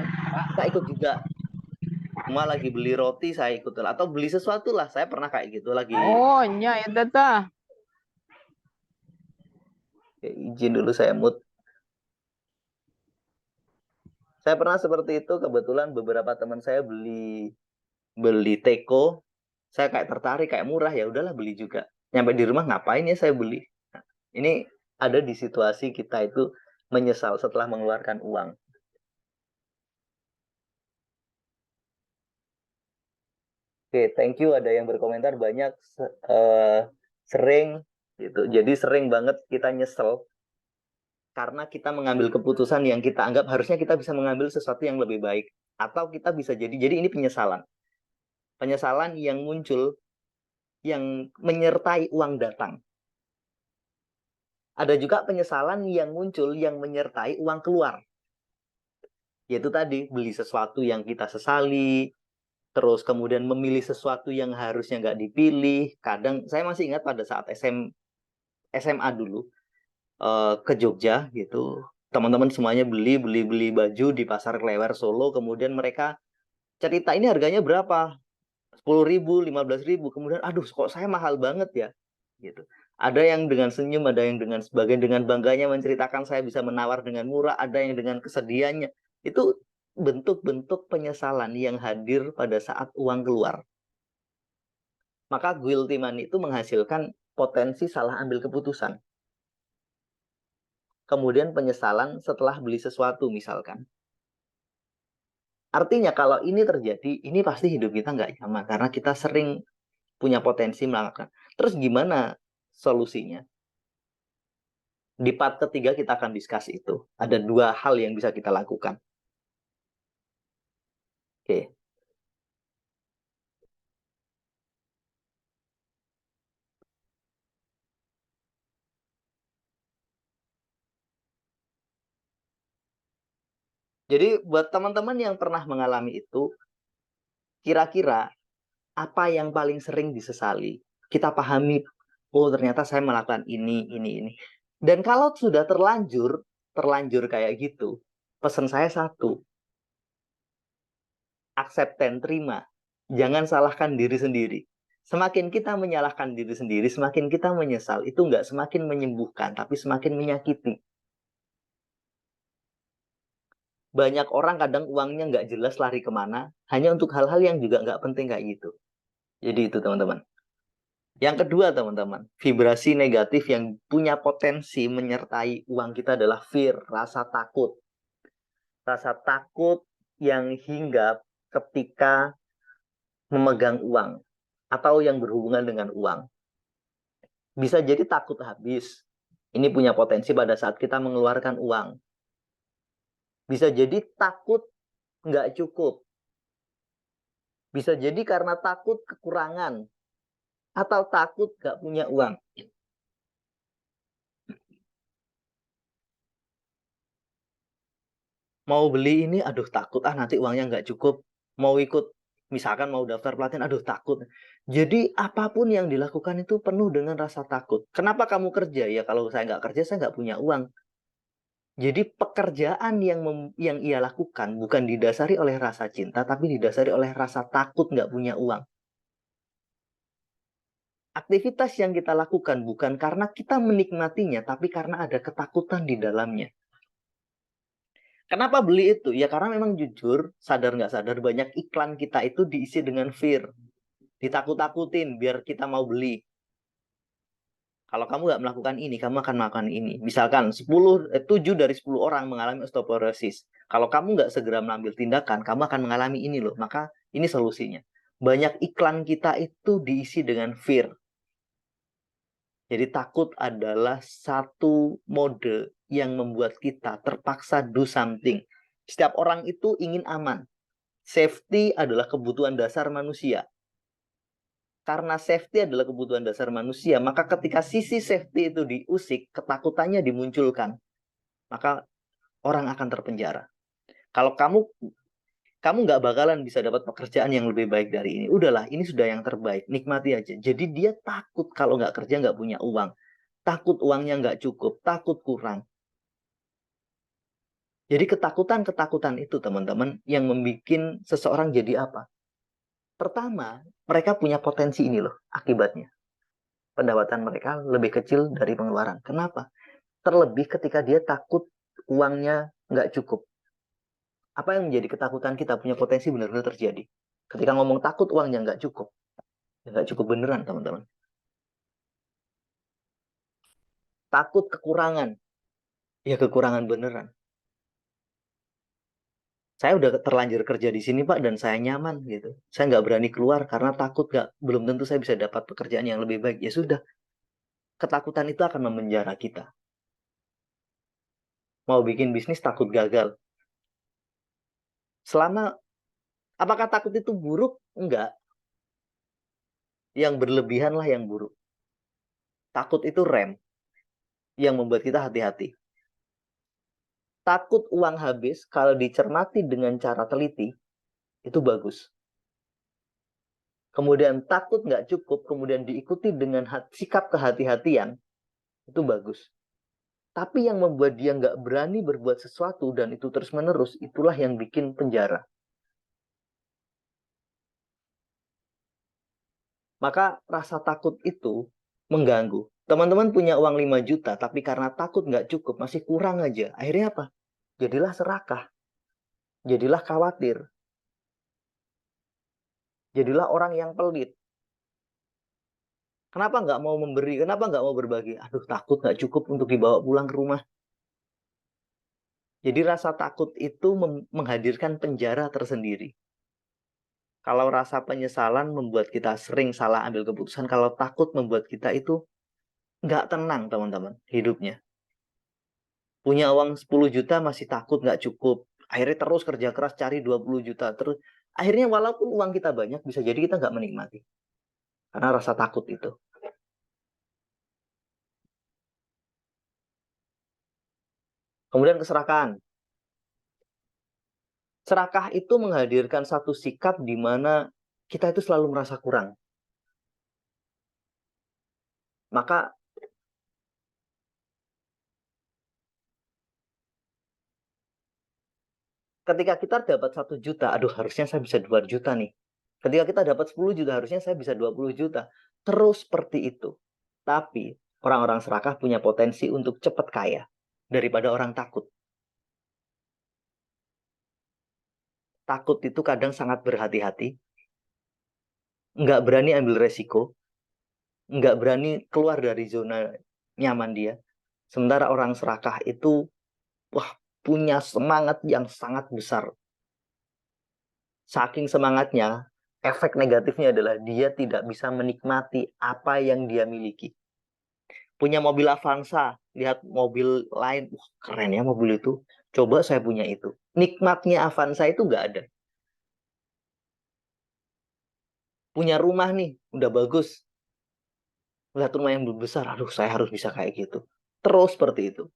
kita ikut juga. Semua lagi beli roti, saya ikut. Atau beli sesuatu lah. Saya pernah kayak gitu. Lagi Oh, nya eta tah. izin dulu saya mood. Saya pernah seperti itu. Kebetulan beberapa teman saya beli teko. Saya kayak tertarik, kayak murah, ya udahlah beli juga. Nyampe di rumah, ngapain ya saya beli? Nah, ini ada di situasi kita itu menyesal setelah mengeluarkan uang. Oke, thank you. Ada yang berkomentar banyak, sering gitu. Jadi sering banget kita nyesel karena kita mengambil keputusan yang kita anggap harusnya kita bisa mengambil sesuatu yang lebih baik, atau kita bisa jadi ini penyesalan. Penyesalan yang muncul yang menyertai uang datang. Ada juga penyesalan yang muncul yang menyertai uang keluar. Yaitu tadi, beli sesuatu yang kita sesali, terus kemudian memilih sesuatu yang harusnya nggak dipilih. Kadang, saya masih ingat pada saat SMA dulu, ke Jogja gitu. Teman-teman semuanya beli baju di Pasar Klewer Solo. Kemudian mereka cerita ini harganya berapa? 10.000, 15.000. Kemudian, aduh, kok saya mahal banget ya? Gitu. Ada yang dengan senyum, ada yang dengan sebagian dengan bangganya menceritakan saya bisa menawar dengan murah, ada yang dengan kesedihannya. Itu bentuk-bentuk penyesalan yang hadir pada saat uang keluar. Maka guilty money itu menghasilkan potensi salah ambil keputusan. Kemudian penyesalan setelah beli sesuatu misalkan. Artinya kalau ini terjadi, ini pasti hidup kita nggak nyaman karena kita sering punya potensi melakukan. Terus gimana solusinya? Di part ketiga kita akan discuss itu. Ada dua hal yang bisa kita lakukan. Oke. Jadi buat teman-teman yang pernah mengalami itu, kira-kira apa yang paling sering disesali? Kita pahami, oh ternyata saya melakukan ini. Dan kalau sudah terlanjur kayak gitu, pesan saya satu, accept dan terima. Jangan salahkan diri sendiri. Semakin kita menyalahkan diri sendiri, semakin kita menyesal. Itu nggak semakin menyembuhkan, tapi semakin menyakiti. Banyak orang kadang uangnya nggak jelas lari kemana, hanya untuk hal-hal yang juga nggak penting kayak gitu. Jadi itu teman-teman. Yang kedua teman-teman, vibrasi negatif yang punya potensi menyertai uang kita adalah fear, rasa takut. Rasa takut yang hinggap ketika memegang uang atau yang berhubungan dengan uang. Bisa jadi takut habis. Ini punya potensi pada saat kita mengeluarkan uang. Bisa jadi takut nggak cukup. Bisa jadi karena takut kekurangan. Atau takut nggak punya uang. Mau beli ini, aduh takut, nanti uangnya nggak cukup. Mau ikut, misalkan mau daftar pelatihan, aduh takut. Jadi apapun yang dilakukan itu penuh dengan rasa takut. Kenapa kamu kerja? Ya kalau saya nggak kerja, saya nggak punya uang. Jadi pekerjaan yang ia lakukan bukan didasari oleh rasa cinta, tapi didasari oleh rasa takut nggak punya uang. Aktivitas yang kita lakukan bukan karena kita menikmatinya, tapi karena ada ketakutan di dalamnya. Kenapa beli itu? Ya karena memang jujur, sadar nggak sadar, banyak iklan kita itu diisi dengan fear. Ditakut-takutin biar kita mau beli. Kalau kamu nggak melakukan ini, kamu akan melakukan ini. Misalkan 7 dari 10 orang mengalami osteoporosis. Kalau kamu nggak segera mengambil tindakan, kamu akan mengalami ini loh. Maka ini solusinya. Banyak iklan kita itu diisi dengan fear. Jadi takut adalah satu mode yang membuat kita terpaksa do something. Setiap orang itu ingin aman. Safety adalah kebutuhan dasar manusia. Karena safety adalah kebutuhan dasar manusia, maka ketika sisi safety itu diusik, ketakutannya dimunculkan, maka orang akan terpenjara. Kalau kamu nggak bakalan bisa dapat pekerjaan yang lebih baik dari ini. Udahlah, ini sudah yang terbaik, nikmati aja. Jadi dia takut kalau nggak kerja nggak punya uang, takut uangnya nggak cukup, takut kurang. Jadi ketakutan-ketakutan itu teman-teman yang membuat seseorang jadi apa? Pertama, mereka punya potensi ini loh akibatnya. Pendapatan mereka lebih kecil dari pengeluaran. Kenapa? Terlebih ketika dia takut uangnya nggak cukup. Apa yang menjadi ketakutan kita punya potensi benar-benar terjadi. Ketika ngomong takut uangnya nggak cukup. Ya nggak cukup beneran teman-teman. Takut kekurangan. Ya kekurangan beneran. Saya udah terlanjur kerja di sini Pak dan saya nyaman gitu. Saya nggak berani keluar karena takut nggak, belum tentu saya bisa dapat pekerjaan yang lebih baik. Ya sudah, ketakutan itu akan memenjara kita. Mau bikin bisnis takut gagal. Selama apakah takut itu buruk? Enggak. Yang berlebihan lah yang buruk. Takut itu rem yang membuat kita hati-hati. Takut uang habis kalau dicermati dengan cara teliti, itu bagus. Kemudian takut nggak cukup, kemudian diikuti dengan sikap kehati-hatian, itu bagus. Tapi yang membuat dia nggak berani berbuat sesuatu dan itu terus-menerus, itulah yang bikin penjara. Maka rasa takut itu mengganggu. Teman-teman punya uang 5 juta, tapi karena takut nggak cukup, masih kurang aja. Akhirnya apa? Jadilah serakah. Jadilah khawatir. Jadilah orang yang pelit. Kenapa nggak mau memberi? Kenapa nggak mau berbagi? Aduh, takut nggak cukup untuk dibawa pulang ke rumah. Jadi rasa takut itu menghadirkan penjara tersendiri. Kalau rasa penyesalan membuat kita sering salah ambil keputusan, kalau takut membuat kita itu nggak tenang, teman-teman, hidupnya. Punya uang 10 juta masih takut nggak cukup. Akhirnya terus kerja keras cari 20 juta. Terus akhirnya walaupun uang kita banyak, bisa jadi kita nggak menikmati. Karena rasa takut itu. Kemudian keserakahan. Serakah itu menghadirkan satu sikap di mana kita itu selalu merasa kurang. Maka ketika kita dapat 1 juta, aduh harusnya saya bisa 2 juta nih. Ketika kita dapat 10 juta, harusnya saya bisa 20 juta. Terus seperti itu. Tapi orang-orang serakah punya potensi untuk cepat kaya daripada orang takut. Takut itu kadang sangat berhati-hati, nggak berani ambil resiko, nggak berani keluar dari zona nyaman dia. Sementara orang serakah itu, wah, punya semangat yang sangat besar. Saking semangatnya, efek negatifnya adalah dia tidak bisa menikmati apa yang dia miliki. Punya mobil Avanza, lihat mobil lain, wah keren ya mobil itu. Coba saya punya itu. Nikmatnya Avanza itu nggak ada. Punya rumah nih, udah bagus. Lihat rumah yang besar, aduh saya harus bisa kayak gitu. Terus seperti itu.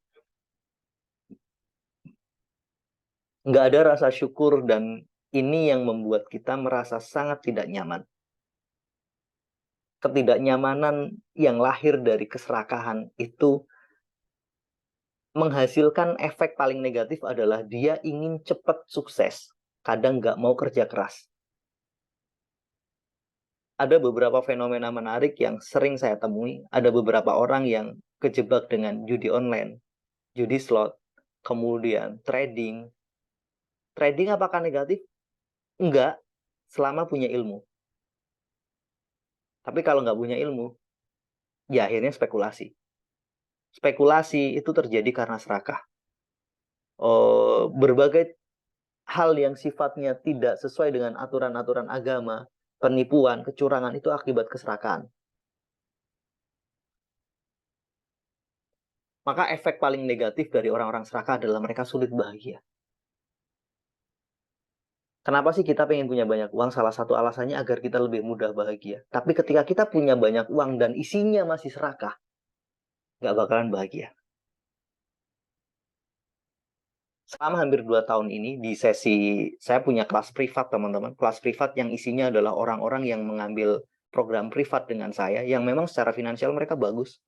Nggak ada rasa syukur dan ini yang membuat kita merasa sangat tidak nyaman. Ketidaknyamanan yang lahir dari keserakahan itu menghasilkan efek paling negatif adalah dia ingin cepat sukses. Kadang nggak mau kerja keras. Ada beberapa fenomena menarik yang sering saya temui. Ada beberapa orang yang kejebak dengan judi online, judi slot, kemudian trading. Trading apakah negatif? Enggak, selama punya ilmu. Tapi kalau nggak punya ilmu, ya akhirnya spekulasi. Spekulasi itu terjadi karena serakah. Berbagai hal yang sifatnya tidak sesuai dengan aturan-aturan agama, penipuan, kecurangan itu akibat keserakahan. Maka efek paling negatif dari orang-orang serakah adalah mereka sulit bahagia. Kenapa sih kita pengen punya banyak uang? Salah satu alasannya agar kita lebih mudah bahagia. Tapi ketika kita punya banyak uang dan isinya masih serakah, nggak bakalan bahagia. Selama hampir 2 tahun ini, di sesi saya punya kelas privat, teman-teman. Kelas privat yang isinya adalah orang-orang yang mengambil program privat dengan saya, yang memang secara finansial mereka bagus,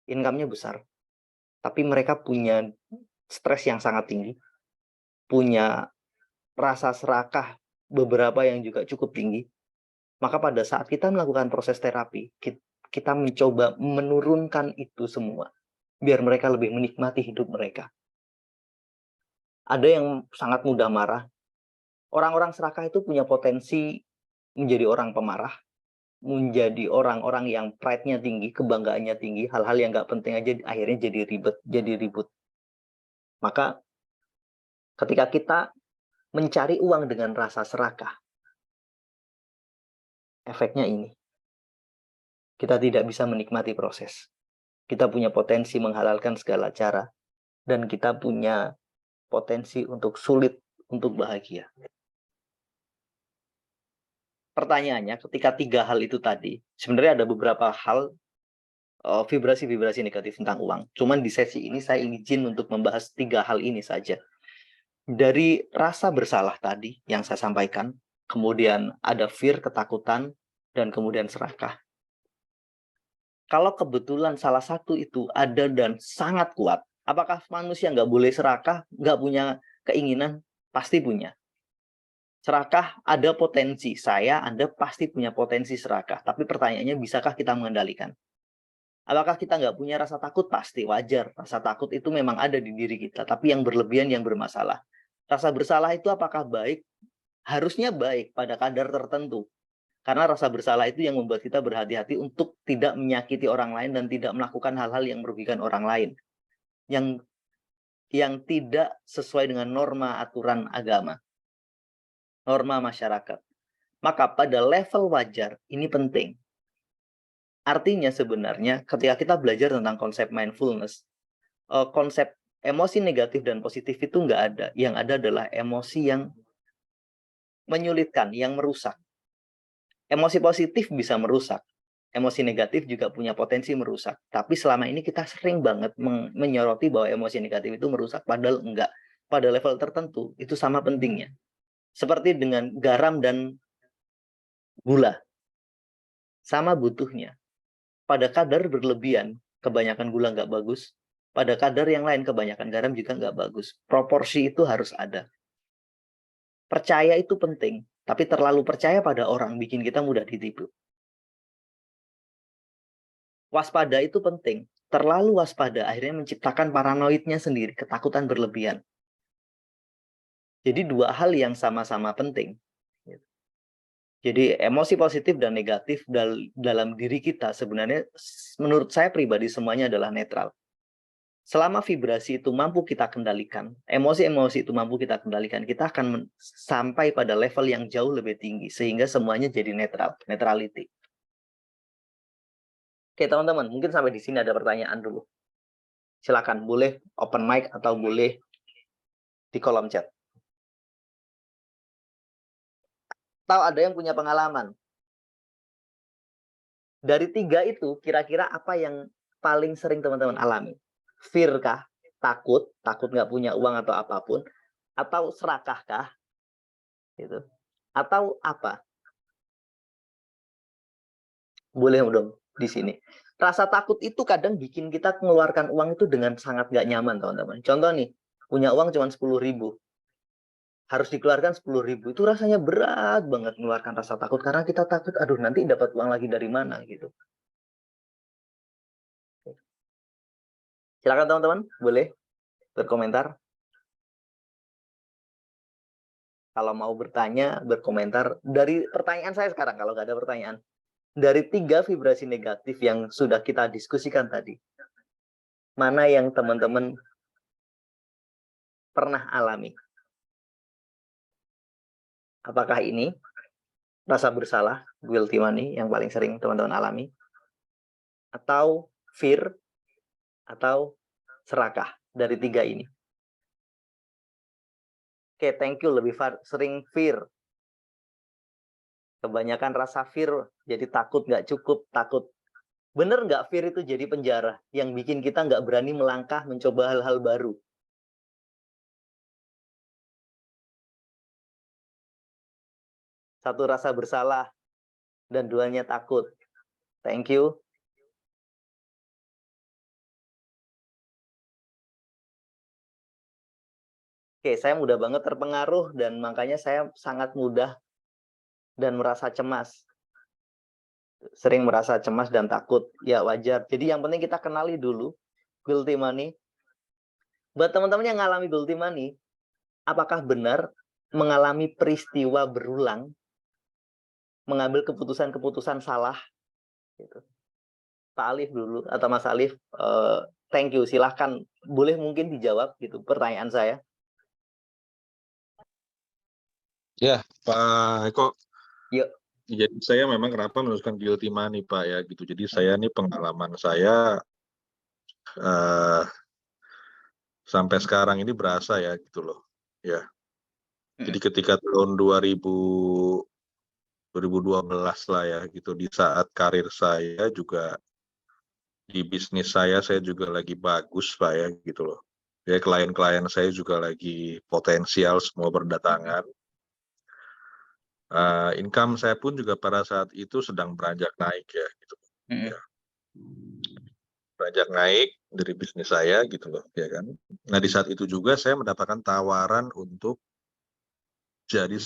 income-nya besar. Tapi mereka punya stres yang sangat tinggi, punya rasa serakah beberapa yang juga cukup tinggi. Maka pada saat kita melakukan proses terapi, kita mencoba menurunkan itu semua, biar mereka lebih menikmati hidup mereka. Ada yang sangat mudah marah. Orang-orang serakah itu punya potensi menjadi orang pemarah, menjadi orang-orang yang pride-nya tinggi, kebanggaannya tinggi, hal-hal yang nggak penting aja akhirnya jadi ribut. Maka ketika kita mencari uang dengan rasa serakah, efeknya ini. Kita tidak bisa menikmati proses. Kita punya potensi menghalalkan segala cara, dan kita punya potensi untuk sulit untuk bahagia. Pertanyaannya, ketika 3 hal itu tadi, sebenarnya ada beberapa hal vibrasi-vibrasi negatif tentang uang. Cuman di sesi ini saya izin untuk membahas 3 hal ini saja. Dari rasa bersalah tadi yang saya sampaikan, kemudian ada fear, ketakutan, dan kemudian serakah. Kalau kebetulan salah satu itu ada dan sangat kuat, apakah manusia nggak boleh serakah, nggak punya keinginan? Pasti punya. Serakah ada potensi, Anda pasti punya potensi serakah. Tapi pertanyaannya, bisakah kita mengendalikan? Apakah kita nggak punya rasa takut? Pasti, wajar. Rasa takut itu memang ada di diri kita, tapi yang berlebihan yang bermasalah. Rasa bersalah itu apakah baik? Harusnya baik pada kadar tertentu. Karena rasa bersalah itu yang membuat kita berhati-hati untuk tidak menyakiti orang lain dan tidak melakukan hal-hal yang merugikan orang lain. Yang tidak sesuai dengan norma aturan agama, norma masyarakat. Maka pada level wajar, ini penting. Artinya sebenarnya ketika kita belajar tentang konsep mindfulness, konsep emosi negatif dan positif itu nggak ada. Yang ada adalah emosi yang menyulitkan, yang merusak. Emosi positif bisa merusak. Emosi negatif juga punya potensi merusak. Tapi selama ini kita sering banget menyoroti bahwa emosi negatif itu merusak, padahal enggak. Pada level tertentu, itu sama pentingnya. Seperti dengan garam dan gula. Sama butuhnya. Pada kadar berlebihan, kebanyakan gula nggak bagus. Pada kadar yang lain, kebanyakan garam juga nggak bagus. Proporsi itu harus ada. Percaya itu penting, tapi terlalu percaya pada orang bikin kita mudah ditipu. Waspada itu penting. Terlalu waspada akhirnya menciptakan paranoidnya sendiri, ketakutan berlebihan. Jadi dua hal yang sama-sama penting. Jadi emosi positif dan negatif dalam diri kita sebenarnya menurut saya pribadi semuanya adalah netral. Selama vibrasi itu mampu kita kendalikan, emosi-emosi itu mampu kita kendalikan, kita akan sampai pada level yang jauh lebih tinggi sehingga semuanya jadi netral, neutrality. Oke teman-teman, mungkin sampai di sini ada pertanyaan dulu. Silakan, boleh open mic atau boleh di kolom chat. Atau ada yang punya pengalaman. Dari 3 itu, kira-kira apa yang paling sering teman-teman alami? Fear kah? Takut nggak punya uang atau apapun? Atau serakah kah? Gitu. Atau apa? Boleh dong di sini. Rasa takut itu kadang bikin kita mengeluarkan uang itu dengan sangat nggak nyaman, teman-teman. Contoh nih, punya uang cuma 10.000. Harus dikeluarkan 10.000. Itu rasanya berat banget mengeluarkan rasa takut. Karena kita takut, aduh nanti dapat uang lagi dari mana gitu. Silakan teman-teman, boleh berkomentar. Kalau mau bertanya, berkomentar. Dari pertanyaan saya sekarang, kalau nggak ada pertanyaan. Dari 3 vibrasi negatif yang sudah kita diskusikan tadi, mana yang teman-teman pernah alami? Apakah ini rasa bersalah, guilty money, yang paling sering teman-teman alami? Atau fear? Atau serakah? Dari 3 ini. Oke, thank you. Lebih sering fear. Kebanyakan rasa fear, jadi takut nggak cukup, takut. Bener nggak fear itu jadi penjara, yang bikin kita nggak berani melangkah, mencoba hal-hal baru? Satu rasa bersalah, dan duanya takut. Thank you. Oke, saya mudah banget terpengaruh, dan makanya saya sangat mudah dan merasa cemas. Sering merasa cemas dan takut, ya wajar. Jadi yang penting kita kenali dulu guilty money. Buat teman-teman yang mengalami guilty money, apakah benar mengalami peristiwa berulang, mengambil keputusan-keputusan salah? Gitu. Pak Alif dulu, atau Mas Alif, thank you. Silahkan, boleh mungkin dijawab gitu pertanyaan saya. Ya, Pak Eko. Yuk. Jadi saya memang kenapa menuliskan guilty money, Pak, ya gitu. Jadi saya nih pengalaman saya sampai sekarang ini berasa ya gitu loh. Ya. Jadi ketika tahun 2012 lah ya gitu, di saat karir saya juga di bisnis saya juga lagi bagus Pak ya gitu loh. Ya klien-klien saya juga lagi potensial semua berdatangan. Income saya pun juga pada saat itu sedang beranjak naik ya gitu. Ya, beranjak naik dari bisnis saya gitu loh ya kan. Nah di saat itu juga saya mendapatkan tawaran untuk jadi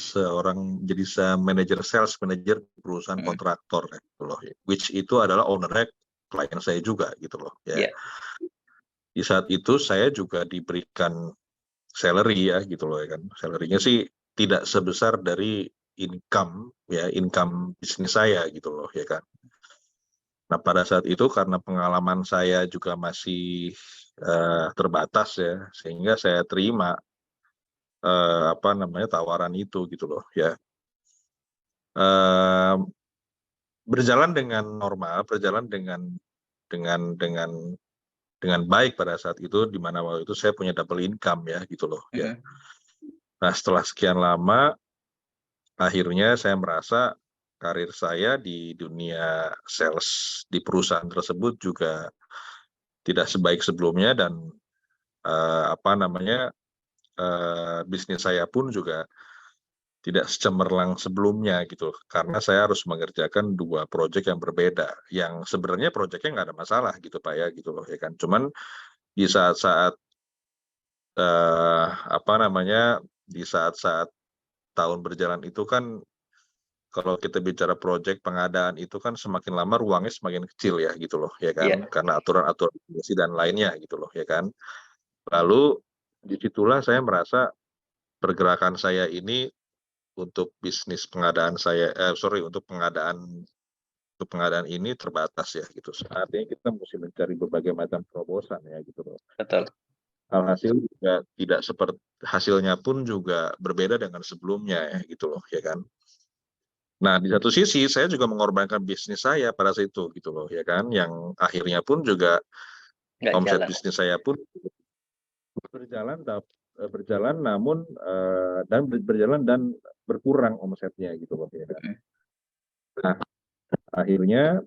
manajer sales manager perusahaan kontraktor gitu loh. Which itu adalah owner klien saya juga gitu loh ya. Yeah. Di saat itu saya juga diberikan salary ya gitu loh ya kan. Salary-nya sih tidak sebesar dari income bisnis saya gitu loh ya kan. Nah pada saat itu karena pengalaman saya juga masih terbatas ya, sehingga saya terima tawaran itu gitu loh ya. Berjalan dengan normal, berjalan dengan baik pada saat itu, di mana waktu itu saya punya double income ya gitu loh ya. Nah setelah sekian lama, akhirnya saya merasa karir saya di dunia sales di perusahaan tersebut juga tidak sebaik sebelumnya, dan bisnis saya pun juga tidak secemerlang sebelumnya gitu, karena saya harus mengerjakan dua proyek yang berbeda, yang sebenarnya proyeknya nggak ada masalah gitu Pak ya gitu loh ya kan. Cuman di saat-saat di saat-saat tahun berjalan itu kan, kalau kita bicara proyek pengadaan itu kan semakin lama ruangnya semakin kecil ya gitu loh ya kan, karena aturan-aturan dan lainnya gitu loh ya kan. Lalu disitulah saya merasa pergerakan saya ini untuk bisnis pengadaan untuk pengadaan ini terbatas ya gitu. Artinya kita mesti mencari berbagai macam terobosan ya gitu loh. Betul. Alhasil juga tidak seperti hasilnya pun juga berbeda dengan sebelumnya ya gitu loh ya kan. Nah di satu sisi saya juga mengorbankan bisnis saya pada saat itu gitu loh ya kan, yang akhirnya pun juga Nggak omset jalan. bisnis saya pun berjalan berjalan namun berjalan dan berkurang omsetnya gitu loh ya kan. Nah akhirnya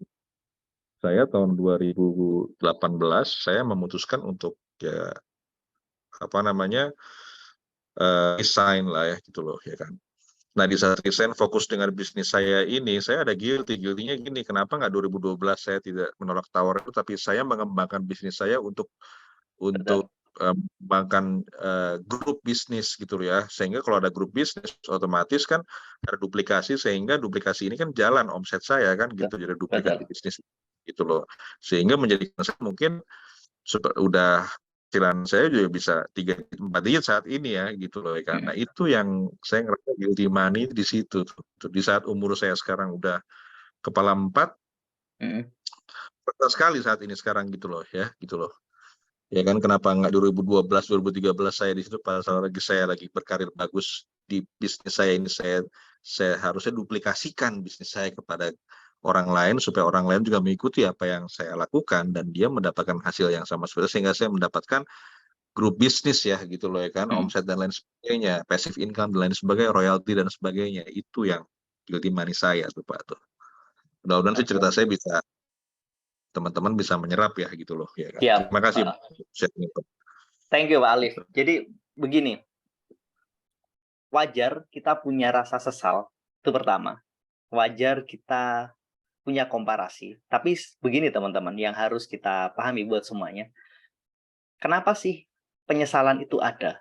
saya tahun 2018 saya memutuskan untuk ya resign lah ya gitu loh ya kan. Nah di saat resign fokus dengan bisnis saya ini, saya ada guilty-nya gini, kenapa nggak 2012 saya tidak menolak tawaran itu, tapi saya mengembangkan bisnis saya untuk Betul. mengembangkan grup bisnis gitu ya, sehingga kalau ada grup bisnis otomatis kan ada duplikasi, sehingga duplikasi ini kan jalan omset saya kan gitu, jadi duplikasi Betul. bisnis gitu loh, sehingga menjadikan saya mungkin udah penghasilan saya juga bisa 3-4 digit saat ini ya gitu loh ya kan. Nah itu yang saya ngerasa guilty money di situ tuh. Di saat umur saya sekarang udah kepala 4, berat sekali saat ini sekarang gitu loh ya gitu loh. Ya kan, kenapa nggak 2012, 2013 saya di situ pada saat saya lagi berkarir bagus di bisnis saya ini, saya harusnya duplikasikan bisnis saya kepada orang lain supaya orang lain juga mengikuti apa yang saya lakukan dan dia mendapatkan hasil yang sama seperti, sehingga saya mendapatkan grup bisnis ya gitu loh ya kan, omset dan lain sebagainya, passive income dan lain sebagainya, royalti dan sebagainya. Itu yang guilty money saya tuh Pak tuh. Mudah-mudahan sih cerita saya bisa, teman-teman bisa menyerap ya gitu loh ya kan. Siap. Terima kasih. Thank you Pak Alif. Jadi begini, wajar kita punya rasa sesal, itu pertama. Wajar kita punya komparasi. Tapi begini teman-teman, yang harus kita pahami buat semuanya. Kenapa sih penyesalan itu ada?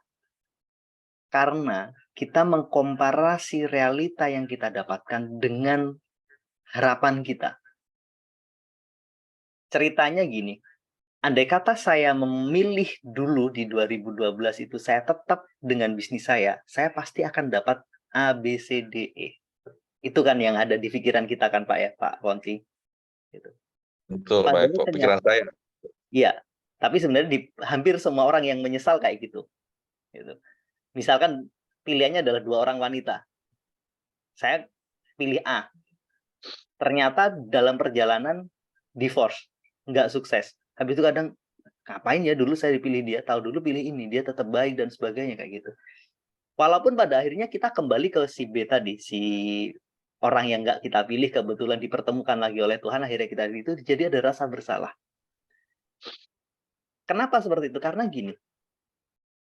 Karena kita mengkomparasi realita yang kita dapatkan dengan harapan kita. Ceritanya gini, andai kata saya memilih dulu di 2012 itu, saya tetap dengan bisnis saya pasti akan dapat A, B, C, D, E. Itu kan yang ada di pikiran kita kan Pak ya, Pak Ponti. Gitu. Betul, Padahal Pak, pikiran saya. Iya, tapi sebenarnya hampir semua orang yang menyesal kayak gitu. Misalkan pilihannya adalah 2 orang wanita. Saya pilih A. Ternyata dalam perjalanan divorce, nggak sukses. Habis itu kadang, ngapain ya dulu saya dipilih dia, tahu dulu pilih ini, dia tetap baik dan sebagainya kayak gitu. Walaupun pada akhirnya kita kembali ke si B tadi, si orang yang nggak kita pilih kebetulan dipertemukan lagi oleh Tuhan, akhirnya kita itu jadi ada rasa bersalah. Kenapa seperti itu? Karena gini,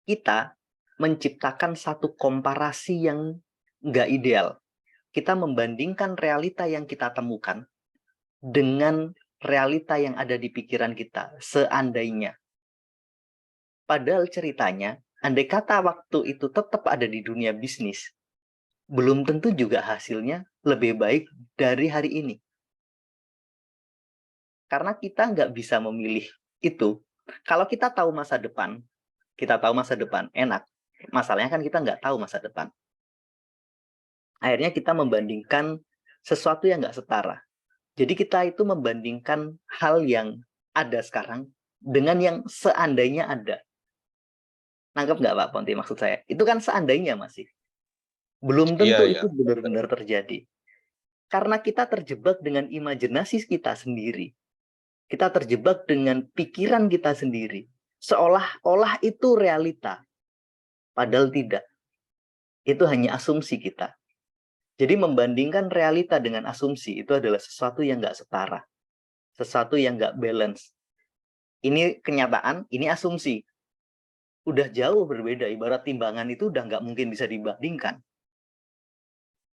kita menciptakan satu komparasi yang nggak ideal. Kita membandingkan realita yang kita temukan dengan realita yang ada di pikiran kita, seandainya. Padahal ceritanya, andai kata waktu itu tetap ada di dunia bisnis, belum tentu juga hasilnya lebih baik dari hari ini. Karena kita nggak bisa memilih itu. Kalau kita tahu masa depan, enak. Masalahnya kan kita nggak tahu masa depan. Akhirnya kita membandingkan sesuatu yang nggak setara. Jadi kita itu membandingkan hal yang ada sekarang dengan yang seandainya ada. Nangkep nggak Pak Ponti maksud saya? Itu kan seandainya masih. Belum Iya, tentu iya. itu benar-benar terjadi. Karena kita terjebak dengan imajinasi kita sendiri. Kita terjebak dengan pikiran kita sendiri. Seolah-olah itu realita. Padahal tidak. Itu hanya asumsi kita. Jadi membandingkan realita dengan asumsi itu adalah sesuatu yang nggak setara. Sesuatu yang nggak balance. Ini kenyataan, ini asumsi. Udah jauh berbeda. Ibarat timbangan itu udah nggak mungkin bisa dibandingkan.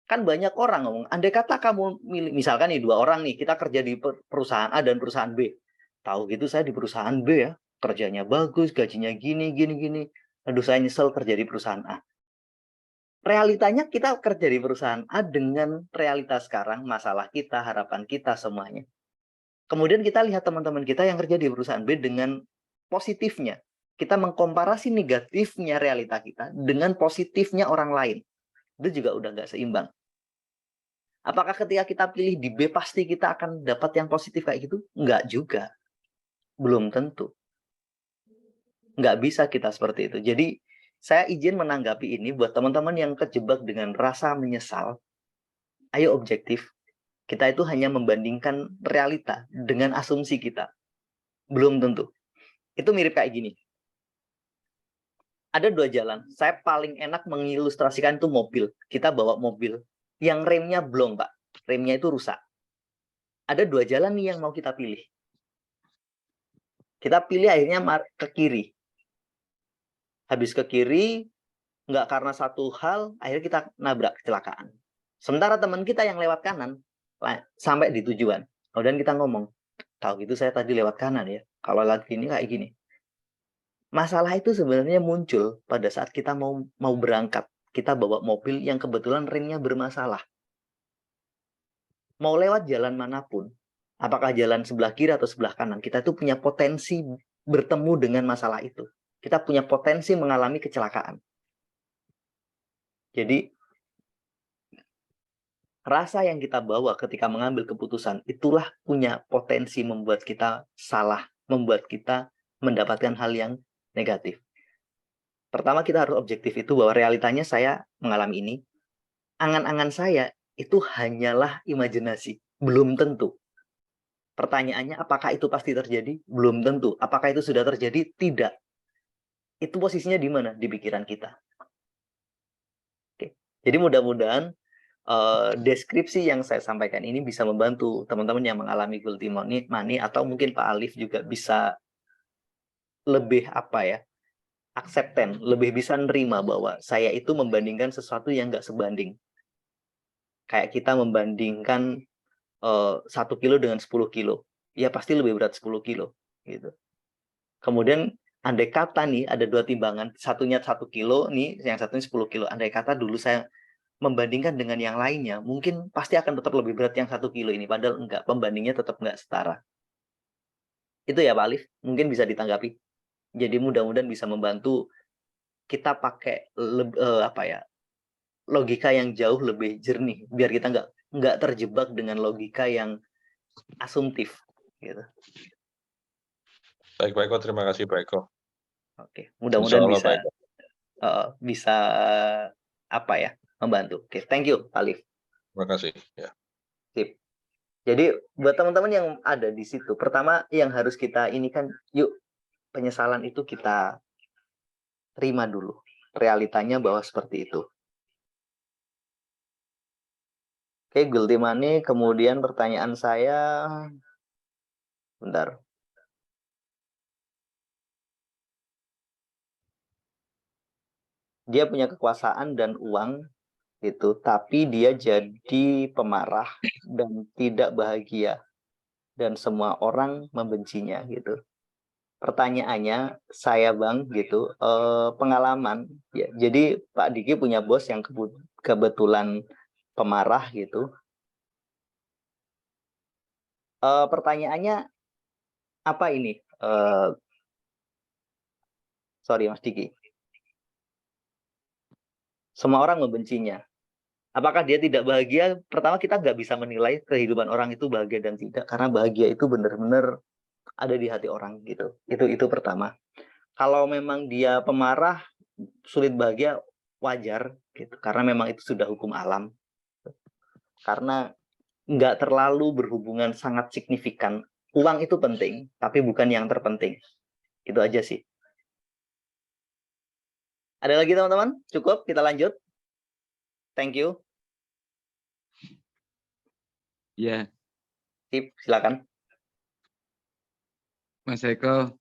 Kan banyak orang ngomong, andai kata kamu milih, misalkan nih 2 orang nih, kita kerja di perusahaan A dan perusahaan B. Tahu gitu saya di perusahaan B ya, kerjanya bagus, gajinya gini, gini, gini. Aduh saya nyesel kerja di perusahaan A. Realitanya kita kerja di perusahaan A dengan realitas sekarang, masalah kita, harapan kita, semuanya. Kemudian kita lihat teman-teman kita yang kerja di perusahaan B dengan positifnya. Kita mengkomparasi negatifnya realita kita dengan positifnya orang lain. Itu juga udah nggak seimbang. Apakah ketika kita pilih di B pasti kita akan dapat yang positif kayak gitu? Enggak juga. Belum tentu. Nggak bisa kita seperti itu. Jadi saya izin menanggapi ini buat teman-teman yang kejebak dengan rasa menyesal. Ayo objektif. Kita itu hanya membandingkan realita dengan asumsi kita. Belum tentu. Itu mirip kayak gini. Ada 2 jalan. Saya paling enak mengilustrasikan itu mobil. Kita bawa mobil yang remnya blong, Pak. Remnya itu rusak. Ada 2 jalan nih yang mau kita pilih. Kita pilih akhirnya ke kiri. Habis ke kiri, nggak karena satu hal, akhirnya kita nabrak kecelakaan. Sementara teman kita yang lewat kanan, sampai di tujuan. Kemudian kita ngomong, tahu gitu saya tadi lewat kanan ya, kalau lagi ini kayak gini. Masalah itu sebenarnya muncul pada saat kita mau berangkat. Kita bawa mobil yang kebetulan remnya bermasalah. Mau lewat jalan manapun, apakah jalan sebelah kiri atau sebelah kanan, kita tuh punya potensi bertemu dengan masalah itu. Kita punya potensi mengalami kecelakaan. Jadi, rasa yang kita bawa ketika mengambil keputusan, itulah punya potensi membuat kita salah, membuat kita mendapatkan hal yang negatif. Pertama, kita harus objektif itu bahwa realitanya saya mengalami ini. Angan-angan saya itu hanyalah imajinasi. Belum tentu. Pertanyaannya, apakah itu pasti terjadi? Belum tentu. Apakah itu sudah terjadi? Tidak. Itu posisinya di mana? Di pikiran kita. Oke. Jadi mudah-mudahan deskripsi yang saya sampaikan ini bisa membantu teman-teman yang mengalami guilty money atau mungkin Pak Alif juga bisa lebih acceptance, lebih bisa nerima bahwa saya itu membandingkan sesuatu yang nggak sebanding. Kayak kita membandingkan 1 kilo dengan 10 kilo. Ya pasti lebih berat 10 kilo. Gitu. Kemudian andai kata nih ada 2 timbangan, satunya 1 kilo nih, yang satunya 10 kilo. Andai kata dulu saya membandingkan dengan yang lainnya, mungkin pasti akan tetap lebih berat yang 1 kilo ini. Padahal enggak, pembandingnya tetap enggak setara. Itu ya Pak Alif, mungkin bisa ditanggapi. Jadi mudah-mudahan bisa membantu kita pakai logika yang jauh lebih jernih, biar kita enggak terjebak dengan logika yang asumtif. Gitu. Baik, Pak Eko. Terima kasih, Pak Eko. Oke, Insya mudah-mudahan Allah, bisa Pak Eko. bisa membantu. Oke, thank you Pak Alif. Terima kasih. Ya. Sip. Jadi buat teman-teman yang ada di situ, pertama yang harus kita ini kan, yuk penyesalan itu kita terima dulu. Realitanya bahwa seperti itu. Oke, guilty money. Kemudian pertanyaan saya, bentar. Dia punya kekuasaan dan uang gitu, tapi dia jadi pemarah dan tidak bahagia dan semua orang membencinya gitu. Pertanyaannya, saya Bang gitu, pengalaman ya. Jadi Pak Diki punya bos yang kebetulan pemarah gitu. Pertanyaannya apa ini? Sorry Mas Diki. Semua orang membencinya. Apakah dia tidak bahagia? Pertama kita nggak bisa menilai kehidupan orang itu bahagia dan tidak, karena bahagia itu benar-benar ada di hati orang gitu. Itu pertama. Kalau memang dia pemarah, sulit bahagia, wajar gitu. Karena memang itu sudah hukum alam. Karena nggak terlalu berhubungan sangat signifikan. Uang itu penting, tapi bukan yang terpenting. Itu aja sih. Ada lagi teman-teman? Cukup, kita lanjut. Thank you. Ya, Sip, silakan. Mas Eko.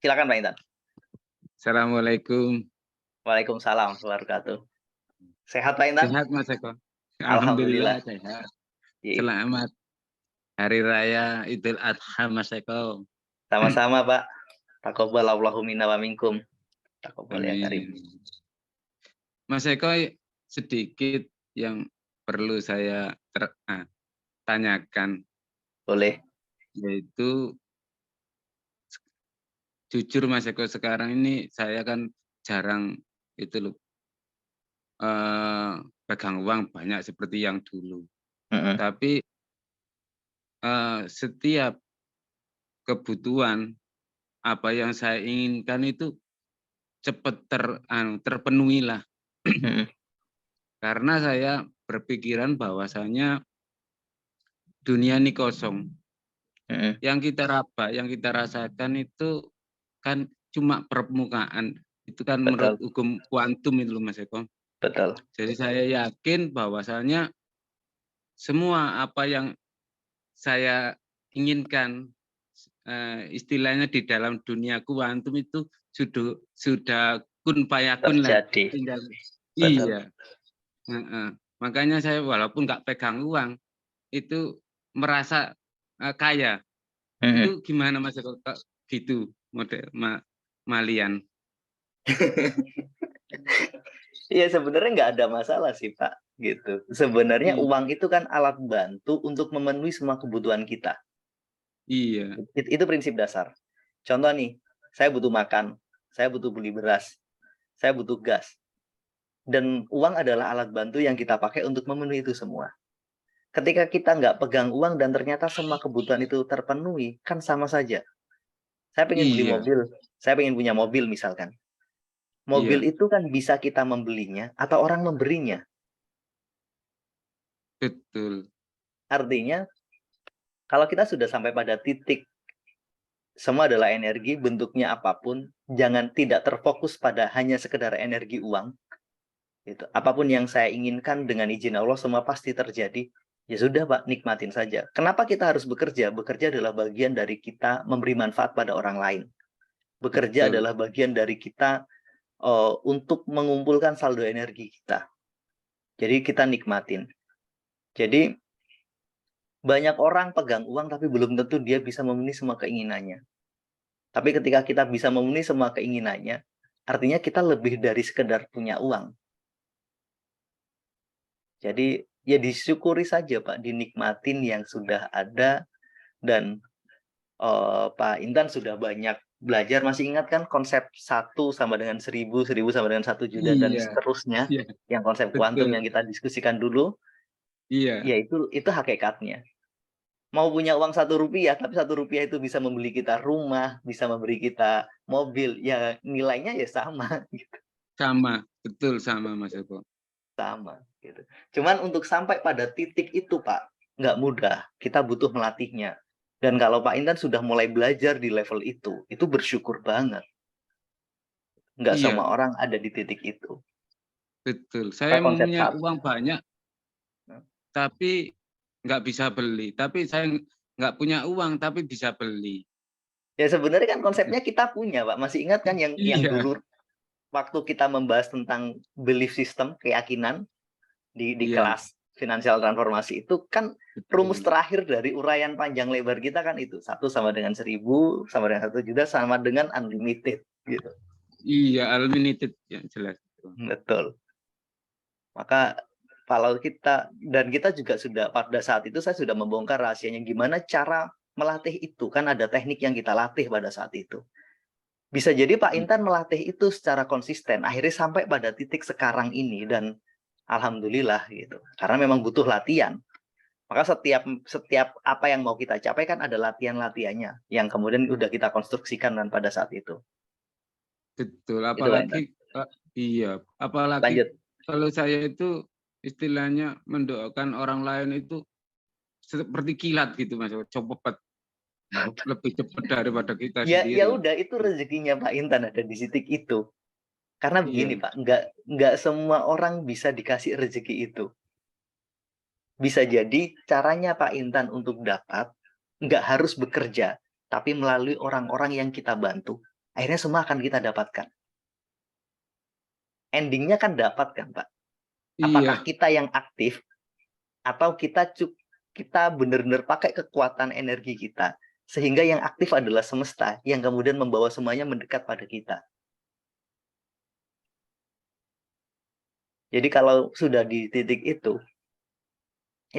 Silakan Pak Intan. Assalamualaikum. Waalaikumsalam warahmatullahi wabarakatuh. Sehat Pak Intan? Sehat Mas Eko. Alhamdulillah. Alhamdulillah sehat. Iya. Selamat Hari Raya Idul Adha Mas Eko. Sama-sama Pak. Taqabbalallahu minna wa minkum. Taqabbal ya karim. Amin. Mas Eko, sedikit yang perlu saya tanyakan. Boleh. Yaitu jujur Mas Eko, sekarang ini saya kan jarang itu loh pegang uang banyak seperti yang dulu. Tapi setiap kebutuhan apa yang saya inginkan itu cepat terpenuhi lah. Karena saya berpikiran bahwasanya dunia ini kosong. Yang kita raba, yang kita rasakan itu kan cuma permukaan. Itu kan menurut hukum kuantum itu loh Mas Eko. Betul. Jadi saya yakin bahwasanya semua apa yang saya inginkan, istilahnya di dalam dunia kuantum itu sudah kun fayakun lah. Tinggal, iya. Makanya saya walaupun nggak pegang uang itu merasa kaya. Itu gimana Mas Eko? Gitu model malian. Iya sebenarnya nggak ada masalah sih Pak gitu. Sebenarnya uang itu kan alat bantu untuk memenuhi semua kebutuhan kita. Iya. Itu prinsip dasar. Contoh nih, saya butuh makan, saya butuh beli beras, saya butuh gas. Dan uang adalah alat bantu yang kita pakai untuk memenuhi itu semua. Ketika kita nggak pegang uang dan ternyata semua kebutuhan itu terpenuhi, kan sama saja. Saya pengen beli mobil, saya pengen punya mobil misalkan. Mobil itu kan bisa kita membelinya atau orang memberinya. Betul. Artinya, kalau kita sudah sampai pada titik semua adalah energi, bentuknya apapun, jangan tidak terfokus pada hanya sekedar energi uang. Gitu. Apapun yang saya inginkan dengan izin Allah semua pasti terjadi. Ya sudah Pak, nikmatin saja. Kenapa kita harus bekerja? Bekerja adalah bagian dari kita memberi manfaat pada orang lain. Bekerja adalah bagian dari kita untuk mengumpulkan saldo energi kita. Jadi kita nikmatin. Jadi banyak orang pegang uang tapi belum tentu dia bisa memenuhi semua keinginannya. Tapi ketika kita bisa memenuhi semua keinginannya, artinya kita lebih dari sekedar punya uang. Jadi ya disyukuri saja Pak, dinikmatin yang sudah ada. Dan Pak Intan sudah banyak belajar, masih ingat kan konsep 1 sama dengan 1000, 1000 sama dengan 1 juta dan seterusnya, yang konsep kuantum yang kita diskusikan dulu. Ya itu hakikatnya. Mau punya uang 1 rupiah, tapi 1 rupiah itu bisa membeli kita rumah, bisa memberi kita mobil, ya nilainya ya sama. Gitu. Sama, betul sama Mas Eko. Sama. Gitu. Cuman untuk sampai pada titik itu Pak, nggak mudah. Kita butuh melatihnya. Dan kalau Pak Intan sudah mulai belajar di level itu bersyukur banget. Nggak semua orang ada di titik itu. Betul. Saya punya uang banyak, tapi nggak bisa beli. Tapi saya nggak punya uang, tapi bisa beli. Ya sebenarnya kan konsepnya kita punya Pak. Masih ingat kan yang dulu waktu kita membahas tentang belief system, keyakinan di Iya, kelas finansial transformasi itu kan rumus betul. terakhir dari uraian panjang lebar kita kan itu 1 sama dengan 1000 sama dengan 1 juta sama dengan unlimited gitu. Iya, unlimited yang jelas. Betul. Maka kalau kita dan kita juga sudah pada saat itu saya sudah membongkar rahasianya gimana cara melatih itu, kan ada teknik yang kita latih pada saat itu. Bisa jadi Pak Intan melatih itu secara konsisten akhirnya sampai pada titik sekarang ini dan alhamdulillah gitu. Karena memang butuh latihan. Maka setiap apa yang mau kita capai kan ada latihan-latihannya yang kemudian udah kita konstruksikan dan pada saat itu. Betul, Itu Pak Intan. iya, apalagi Lanjut. kalau saya itu istilahnya mendoakan orang lain itu seperti kilat gitu Mas, cepat, lebih cepat daripada kita Ya sendiri. udah itu rezekinya Pak Intan ada di titik itu. Karena begini Iya, Pak, nggak semua orang bisa dikasih rezeki itu. Bisa jadi caranya Pak Intan untuk dapat nggak harus bekerja, tapi melalui orang-orang yang kita bantu. Akhirnya semua akan kita dapatkan. Endingnya kan dapat kan Pak. Apakah iya, kita yang aktif atau kita benar-benar pakai kekuatan energi kita sehingga yang aktif adalah semesta yang kemudian membawa semuanya mendekat pada kita. Jadi kalau sudah di titik itu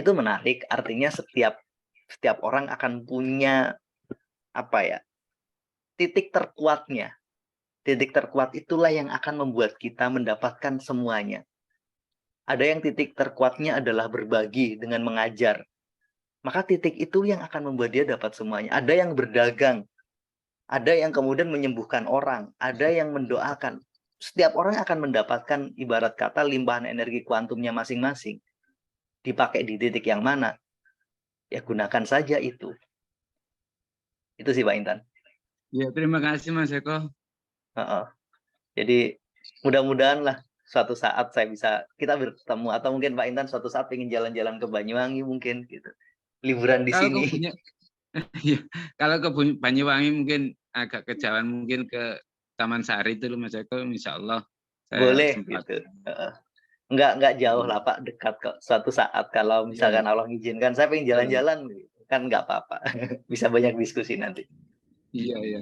menarik. Artinya setiap orang akan punya apa ya, titik terkuatnya. Titik terkuat itulah yang akan membuat kita mendapatkan semuanya. Ada yang titik terkuatnya adalah berbagi dengan mengajar. Maka titik itu yang akan membuat dia dapat semuanya. Ada yang berdagang. Ada yang kemudian menyembuhkan orang. Ada yang mendoakan. Setiap orang akan mendapatkan ibarat kata limpahan energi kuantumnya masing-masing. Dipakai di titik yang mana? Ya gunakan saja itu. Itu sih Pak Intan. iya, terima kasih Mas Eko. Jadi mudah-mudahan lah suatu saat kita bertemu atau mungkin Pak Intan suatu saat ingin jalan-jalan ke Banyuwangi mungkin gitu. Liburan di Kalau sini. iya, kalau ke Banyuwangi mungkin agak kejauhan, mungkin ke Taman Sari itu Mas Eko, insya Allah saya Boleh sempat. gitu. Enggak jauh lah Pak, dekat kok. Suatu saat kalau misalkan Allah mengizinkan saya pengen jalan-jalan gitu. Kan nggak apa-apa. Bisa banyak diskusi nanti. Iya, iya.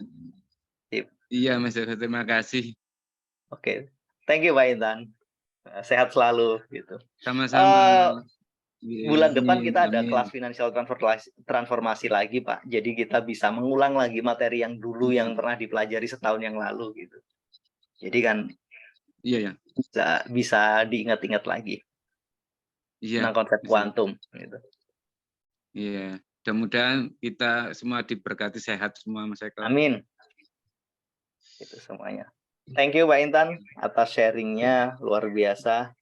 Sip. Iya Mas Eko, terima kasih. Oke. Thank you Pak Intan. Sehat selalu gitu. Sama-sama. Bulan depan kita ada Amin. kelas finansial transformasi lagi Pak. Jadi kita bisa mengulang lagi materi yang dulu yang pernah dipelajari setahun yang lalu gitu. Jadi kan Iya, ya. bisa diingat-ingat lagi Iya. tentang konsep kuantum gitu. Iya. Mudah-mudahan kita semua diberkati sehat semua Mas Eko. Amin. Itu semuanya. Thank you Pak Intan atas sharingnya, luar biasa.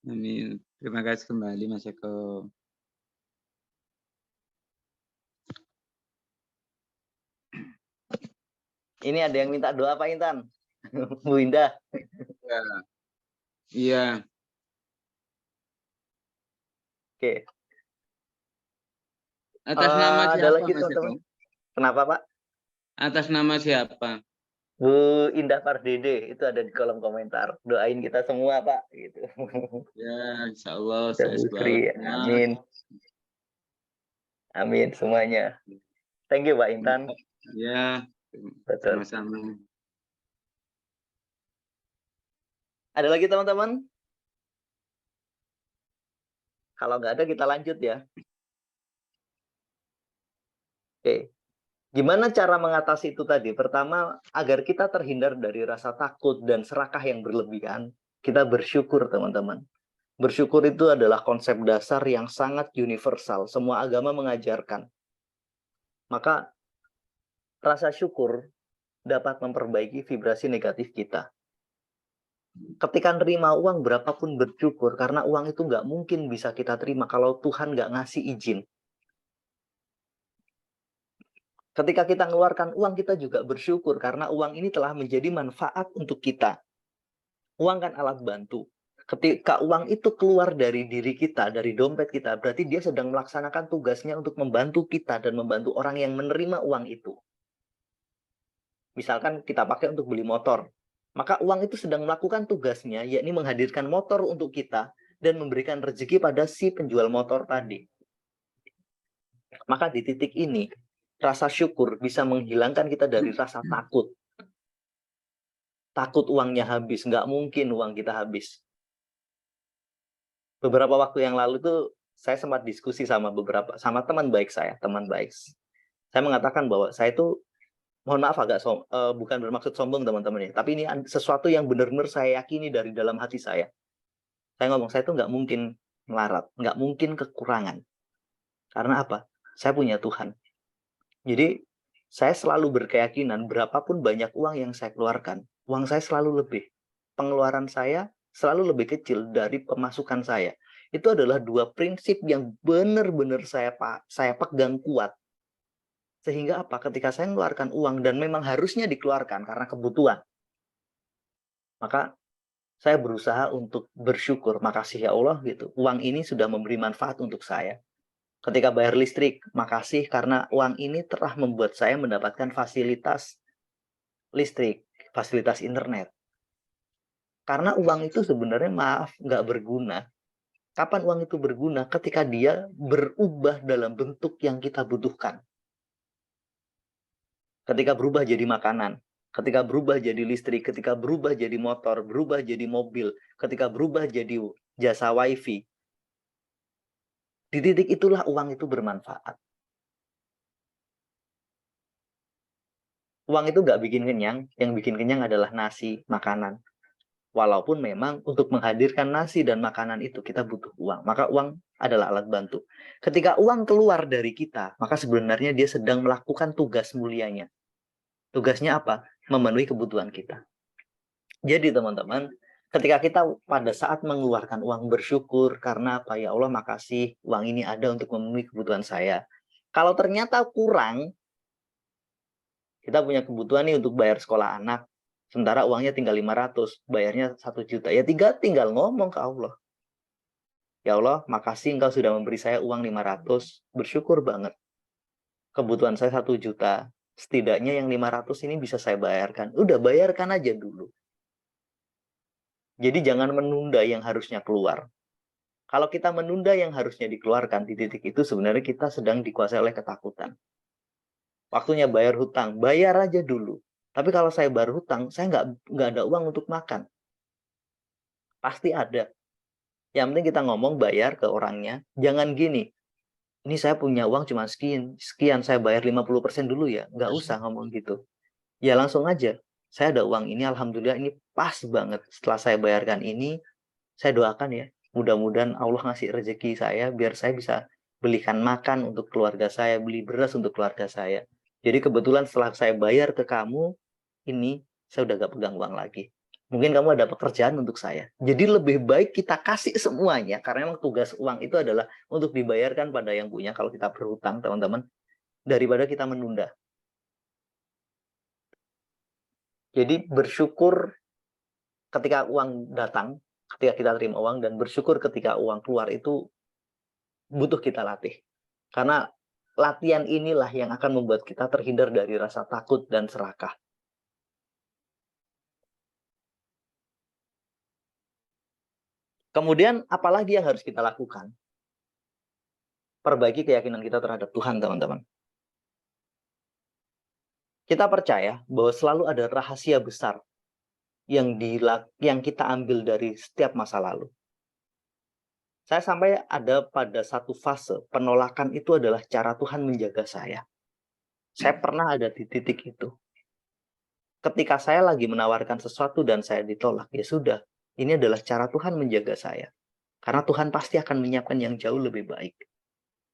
Amin. Terima kasih kembali Mas Eko. Ini ada yang minta doa Pak Intan. Bu Indah. Ya. Iya. Oke. Atas nama Ada siapa lagi Mas Eko? teman-teman. Kenapa Pak? Atas nama siapa? Bu Indah Pardede itu ada di kolom komentar. Doain kita semua Pak gitu. Ya, insya Allah Dan saya Putri, semua. amin. Amin semuanya. Thank you Pak Intan. Ya, Betul. sama-sama. Ada lagi teman-teman? Kalau nggak ada kita lanjut ya. Oke. Gimana cara mengatasi itu tadi? Pertama, agar kita terhindar dari rasa takut dan serakah yang berlebihan, kita bersyukur teman-teman. Bersyukur itu adalah konsep dasar yang sangat universal. Semua agama mengajarkan. Maka rasa syukur dapat memperbaiki vibrasi negatif kita. Ketika nerima uang berapapun bersyukur, karena uang itu nggak mungkin bisa kita terima kalau Tuhan nggak ngasih izin. Ketika kita mengeluarkan uang, kita juga bersyukur karena uang ini telah menjadi manfaat untuk kita. Uang kan alat bantu. Ketika uang itu keluar dari diri kita, dari dompet kita, berarti dia sedang melaksanakan tugasnya untuk membantu kita dan membantu orang yang menerima uang itu. Misalkan kita pakai untuk beli motor. Maka uang itu sedang melakukan tugasnya, yakni menghadirkan motor untuk kita dan memberikan rezeki pada si penjual motor tadi. Maka di titik ini, rasa syukur bisa menghilangkan kita dari rasa takut. Takut uangnya habis, nggak mungkin uang kita habis. Beberapa waktu yang lalu tuh saya sempat diskusi sama teman baik saya, teman baik. Saya mengatakan bahwa saya itu, mohon maaf agak bukan bermaksud sombong teman-teman ya, tapi ini sesuatu yang benar-benar saya yakini dari dalam hati saya. Saya ngomong, saya tuh nggak mungkin melarat, nggak mungkin kekurangan. Karena apa? Saya punya Tuhan. Jadi saya selalu berkeyakinan berapapun banyak uang yang saya keluarkan, uang saya selalu lebih. Pengeluaran saya selalu lebih kecil dari pemasukan saya. Itu adalah dua prinsip yang benar-benar saya pegang kuat. Sehingga apa? Ketika saya mengeluarkan uang dan memang harusnya dikeluarkan karena kebutuhan, maka saya berusaha untuk bersyukur, makasih ya Allah gitu. Uang ini sudah memberi manfaat untuk saya. Ketika bayar listrik, makasih karena uang ini telah membuat saya mendapatkan fasilitas listrik, fasilitas internet. Karena uang itu sebenarnya nggak berguna. Kapan uang itu berguna? Ketika dia berubah dalam bentuk yang kita butuhkan. Ketika berubah jadi makanan, ketika berubah jadi listrik, ketika berubah jadi motor, berubah jadi mobil, ketika berubah jadi jasa wifi. Di titik itulah uang itu bermanfaat. Uang itu nggak bikin kenyang, yang bikin kenyang adalah nasi, makanan. Walaupun memang untuk menghadirkan nasi dan makanan itu kita butuh uang. Maka uang adalah alat bantu. Ketika uang keluar dari kita, maka sebenarnya dia sedang melakukan tugas mulianya. Tugasnya apa? Memenuhi kebutuhan kita. Jadi teman-teman, ketika kita pada saat mengeluarkan uang bersyukur karena apa? Ya Allah makasih uang ini ada untuk memenuhi kebutuhan saya. Kalau ternyata kurang, kita punya kebutuhan nih untuk bayar sekolah anak. Sementara uangnya tinggal 500, bayarnya 1 juta. Ya tinggal ngomong ke Allah. Ya Allah, makasih engkau sudah memberi saya uang 500. Bersyukur banget. Kebutuhan saya 1 juta. Setidaknya yang 500 ini bisa saya bayarkan. Udah bayarkan aja dulu. Jadi jangan menunda yang harusnya keluar. Kalau kita menunda yang harusnya dikeluarkan di titik itu, sebenarnya kita sedang dikuasai oleh ketakutan. Waktunya bayar hutang, bayar aja dulu. Tapi kalau saya bayar hutang, saya nggak ada uang untuk makan. Pasti ada. Yang penting kita ngomong bayar ke orangnya. Jangan gini, ini saya punya uang cuma sekian saya bayar 50% dulu ya. Nggak usah ngomong gitu. Ya langsung aja. Saya ada uang ini, alhamdulillah ini pas banget. Setelah saya bayarkan ini, saya doakan ya. Mudah-mudahan Allah ngasih rezeki saya, biar saya bisa belikan makan untuk keluarga saya, beli beras untuk keluarga saya. Jadi kebetulan setelah saya bayar ke kamu, ini saya udah gak pegang uang lagi. Mungkin kamu ada pekerjaan untuk saya. Jadi lebih baik kita kasih semuanya, karena memang tugas uang itu adalah untuk dibayarkan pada yang punya kalau kita berhutang, teman-teman, daripada kita menunda. Jadi bersyukur ketika uang datang, ketika kita terima uang, dan bersyukur ketika uang keluar itu butuh kita latih. Karena latihan inilah yang akan membuat kita terhindar dari rasa takut dan serakah. Kemudian apalagi yang harus kita lakukan? Perbaiki keyakinan kita terhadap Tuhan, teman-teman. Kita percaya bahwa selalu ada rahasia besar yang kita ambil dari setiap masa lalu. Saya sampai ada pada satu fase penolakan itu adalah cara Tuhan menjaga saya. Saya pernah ada di titik itu. Ketika saya lagi menawarkan sesuatu dan saya ditolak, ya sudah. Ini adalah cara Tuhan menjaga saya. Karena Tuhan pasti akan menyiapkan yang jauh lebih baik.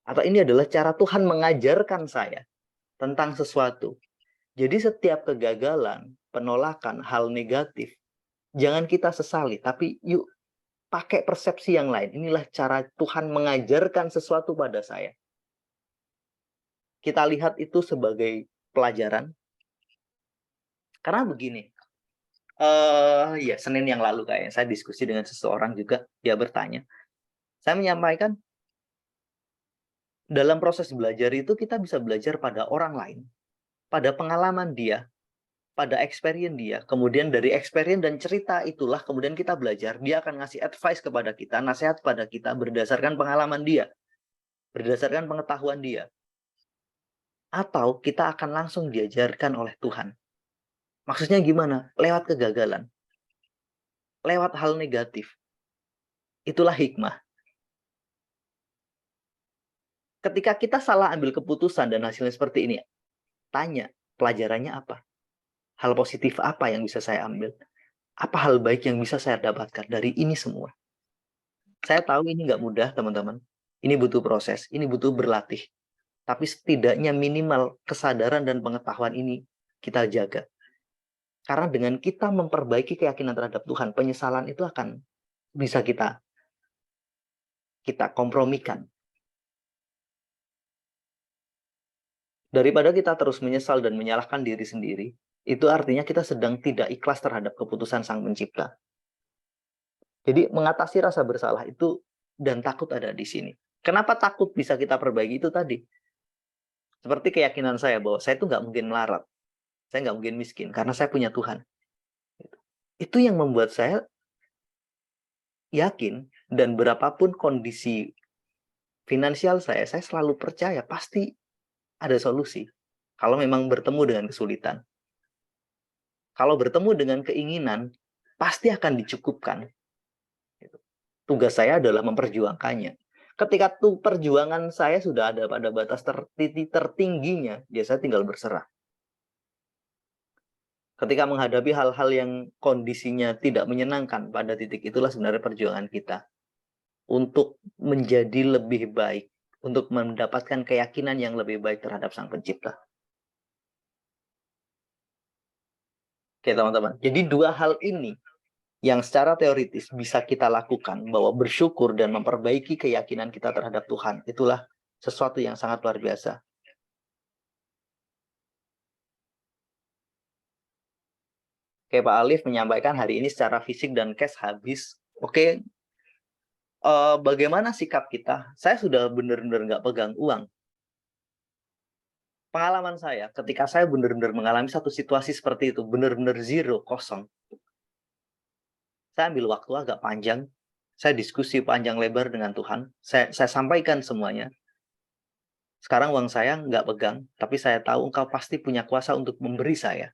Atau ini adalah cara Tuhan mengajarkan saya tentang sesuatu. Jadi setiap kegagalan, penolakan, hal negatif, jangan kita sesali, tapi yuk pakai persepsi yang lain. Inilah cara Tuhan mengajarkan sesuatu pada saya. Kita lihat itu sebagai pelajaran. Karena begini, ya Senin yang lalu kayaknya saya diskusi dengan seseorang juga, dia bertanya. Saya menyampaikan, dalam proses belajar itu kita bisa belajar pada orang lain, pada pengalaman dia. pada experience dia. Kemudian dari experience dan cerita itulah kemudian kita belajar. Dia akan ngasih advice kepada kita, nasihat pada kita berdasarkan pengalaman dia, berdasarkan pengetahuan dia. Atau kita akan langsung diajarkan oleh Tuhan. Maksudnya gimana? Lewat kegagalan. Lewat hal negatif. Itulah hikmah. Ketika kita salah ambil keputusan dan hasilnya seperti ini, tanya, pelajarannya apa? Hal positif apa yang bisa saya ambil? Apa hal baik yang bisa saya dapatkan dari ini semua? Saya tahu ini nggak mudah, teman-teman. Ini butuh proses, ini butuh berlatih. Tapi setidaknya minimal kesadaran dan pengetahuan ini kita jaga. Karena dengan kita memperbaiki keyakinan terhadap Tuhan, penyesalan itu akan bisa kita kompromikan. Daripada kita terus menyesal dan menyalahkan diri sendiri, itu artinya kita sedang tidak ikhlas terhadap keputusan Sang Pencipta. Jadi mengatasi rasa bersalah itu dan takut ada di sini. Kenapa takut bisa kita perbaiki itu tadi? Seperti keyakinan saya bahwa saya itu nggak mungkin melarat. Saya nggak mungkin miskin karena saya punya Tuhan. Itu yang membuat saya yakin dan berapapun kondisi finansial saya selalu percaya pasti ada solusi. Kalau memang bertemu dengan kesulitan. Kalau bertemu dengan keinginan, pasti akan dicukupkan. Tugas saya adalah memperjuangkannya. Ketika perjuangan saya sudah ada pada batas titik tertingginya, ya saya tinggal berserah. Ketika menghadapi hal-hal yang kondisinya tidak menyenangkan, pada titik itulah sebenarnya perjuangan kita. Untuk menjadi lebih baik. Untuk mendapatkan keyakinan yang lebih baik terhadap Sang Pencipta. Oke teman-teman, jadi dua hal ini yang secara teoritis bisa kita lakukan, bahwa bersyukur dan memperbaiki keyakinan kita terhadap Tuhan, itulah sesuatu yang sangat luar biasa. Oke, Pak Alif menyampaikan hari ini secara fisik dan cash habis. Oke, bagaimana sikap kita? Saya sudah benar-benar nggak pegang uang. Pengalaman saya, ketika saya benar-benar mengalami satu situasi seperti itu, benar-benar zero, kosong. Saya ambil waktu agak panjang, saya diskusi panjang lebar dengan Tuhan, saya sampaikan semuanya. Sekarang uang saya nggak pegang, tapi saya tahu Engkau pasti punya kuasa untuk memberi saya.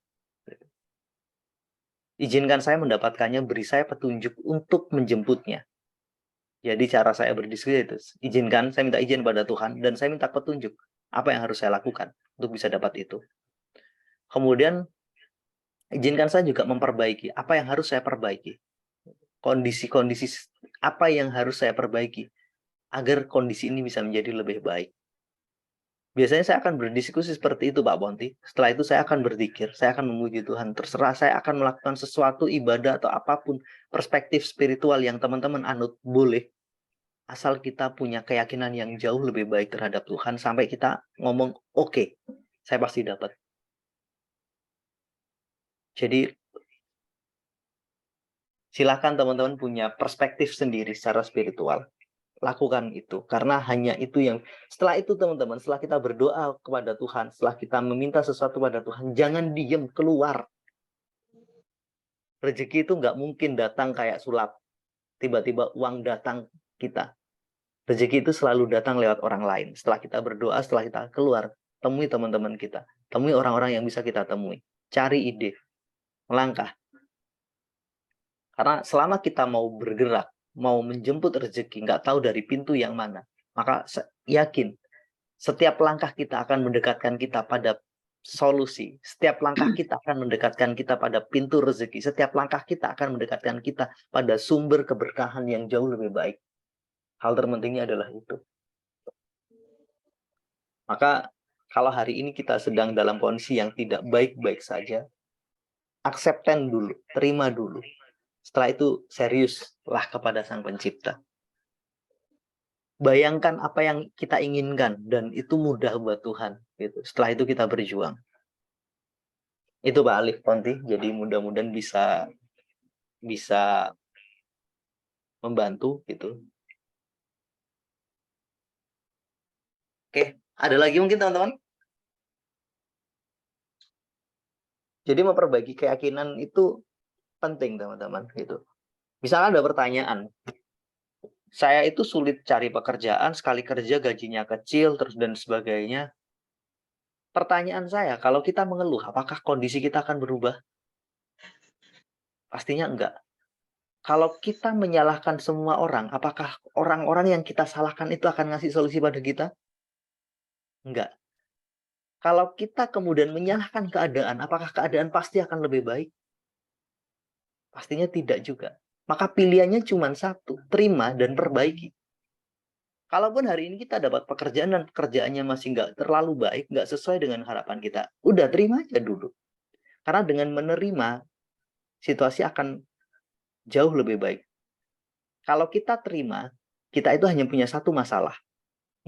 Izinkan saya mendapatkannya, beri saya petunjuk untuk menjemputnya. Jadi cara saya berdiskusi itu, saya minta izin pada Tuhan, dan saya minta petunjuk apa yang harus saya lakukan untuk bisa dapat itu. Kemudian, izinkan saya juga memperbaiki apa yang harus saya perbaiki. Kondisi-kondisi apa yang harus saya perbaiki agar kondisi ini bisa menjadi lebih baik. Biasanya saya akan berdiskusi seperti itu, Pak Ponti. Setelah itu saya akan berzikir, saya akan memuji Tuhan. Terserah saya akan melakukan sesuatu ibadah atau apapun perspektif spiritual yang teman-teman anut, boleh. Asal kita punya keyakinan yang jauh lebih baik terhadap Tuhan, sampai kita ngomong, oke, saya pasti dapat. Jadi, silakan teman-teman punya perspektif sendiri secara spiritual. Lakukan itu, karena hanya itu yang, setelah itu teman-teman, setelah kita berdoa kepada Tuhan, setelah kita meminta sesuatu pada Tuhan, jangan diem, keluar. Rezeki itu nggak mungkin datang kayak sulap. Tiba-tiba uang datang kita. Rezeki itu selalu datang lewat orang lain. Setelah kita berdoa, setelah kita keluar, temui teman-teman kita. Temui orang-orang yang bisa kita temui. Cari ide. Melangkah. Karena selama kita mau bergerak, mau menjemput rezeki, nggak tahu dari pintu yang mana, maka yakin, setiap langkah kita akan mendekatkan kita pada solusi. Setiap langkah kita akan mendekatkan kita pada pintu rezeki. Setiap langkah kita akan mendekatkan kita pada sumber keberkahan yang jauh lebih baik. Hal terpentingnya adalah itu. Maka kalau hari ini kita sedang dalam kondisi yang tidak baik-baik saja, akseptan dulu, terima dulu. Setelah itu seriuslah kepada Sang Pencipta. Bayangkan apa yang kita inginkan dan itu mudah buat Tuhan. Gitu. Setelah itu kita berjuang. Itu Pak Alif Ponti. Jadi mudah-mudahan bisa membantu gitu. Oke, ada lagi mungkin teman-teman? Jadi memperbaiki keyakinan itu penting, teman-teman. Gitu. Misalnya ada pertanyaan, saya itu sulit cari pekerjaan, sekali kerja gajinya kecil, terus dan sebagainya. Pertanyaan saya, kalau kita mengeluh, apakah kondisi kita akan berubah? Pastinya enggak. Kalau kita menyalahkan semua orang, apakah orang-orang yang kita salahkan itu akan ngasih solusi pada kita? Enggak. Kalau kita kemudian menyalahkan keadaan, apakah keadaan pasti akan lebih baik? Pastinya tidak juga. Maka pilihannya cuma satu, terima dan perbaiki. Kalaupun hari ini kita dapat pekerjaan dan pekerjaannya masih nggak terlalu baik, nggak sesuai dengan harapan kita, udah terima aja dulu. Karena dengan menerima, situasi akan jauh lebih baik. Kalau kita terima, kita itu hanya punya satu masalah,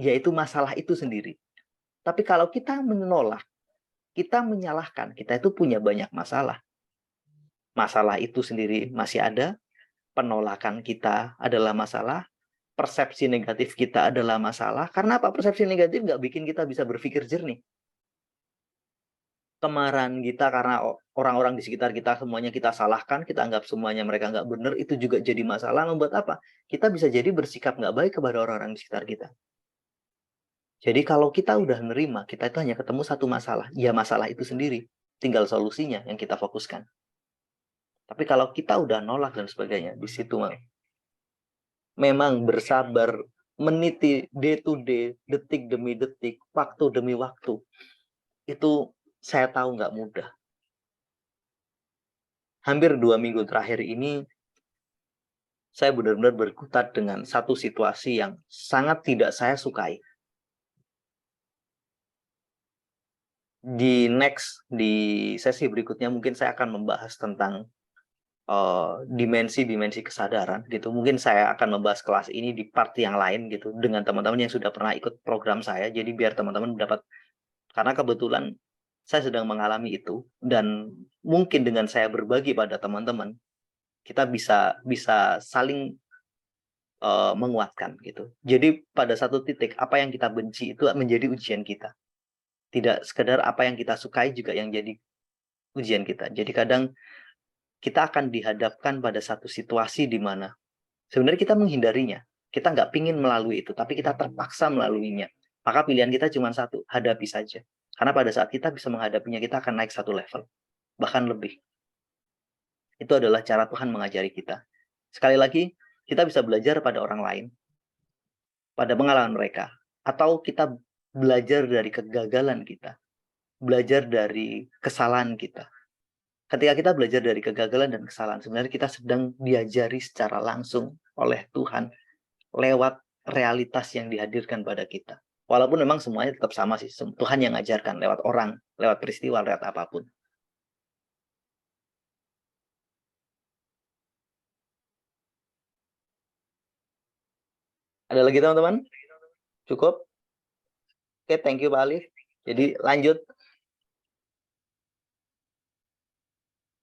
yaitu masalah itu sendiri. Tapi kalau kita menolak, kita menyalahkan, kita itu punya banyak masalah. Masalah itu sendiri masih ada, penolakan kita adalah masalah, persepsi negatif kita adalah masalah. Karena apa? Persepsi negatif nggak bikin kita bisa berpikir jernih. Kemarahan kita karena orang-orang di sekitar kita semuanya kita salahkan, kita anggap semuanya mereka nggak benar, itu juga jadi masalah. Membuat apa? Kita bisa jadi bersikap nggak baik kepada orang-orang di sekitar kita. Jadi kalau kita udah nerima, kita itu hanya ketemu satu masalah. Ya masalah itu sendiri. Tinggal solusinya yang kita fokuskan. Tapi kalau kita udah nolak dan sebagainya, di situ memang bersabar, meniti day to day, detik demi detik, waktu demi waktu. Itu saya tahu nggak mudah. Hampir 2 minggu terakhir ini, saya benar-benar berkutat dengan satu situasi yang sangat tidak saya sukai. Di sesi berikutnya mungkin saya akan membahas tentang dimensi-dimensi kesadaran gitu. Mungkin saya akan membahas kelas ini di part yang lain gitu dengan teman-teman yang sudah pernah ikut program saya. Jadi biar teman-teman dapat, karena kebetulan saya sedang mengalami itu dan mungkin dengan saya berbagi pada teman-teman, kita bisa saling menguatkan gitu. Jadi pada satu titik apa yang kita benci itu menjadi ujian kita. Tidak sekedar apa yang kita sukai juga yang jadi ujian kita. Jadi kadang kita akan dihadapkan pada satu situasi di mana sebenarnya kita menghindarinya. Kita nggak pingin melalui itu, tapi kita terpaksa melaluinya. Maka pilihan kita cuma satu, hadapi saja. Karena pada saat kita bisa menghadapinya, kita akan naik satu level. Bahkan lebih. Itu adalah cara Tuhan mengajari kita. Sekali lagi, kita bisa belajar pada orang lain, pada pengalaman mereka. Atau kita belajar dari kegagalan kita. Belajar dari kesalahan kita. Ketika kita belajar dari kegagalan dan kesalahan, sebenarnya kita sedang diajari secara langsung oleh Tuhan lewat realitas yang dihadirkan pada kita. Walaupun memang semuanya tetap sama sih, Tuhan yang ngajarkan lewat orang, lewat peristiwa, lewat apapun. Ada lagi teman-teman? Cukup? Oke, thank you Pak Alif. Jadi lanjut.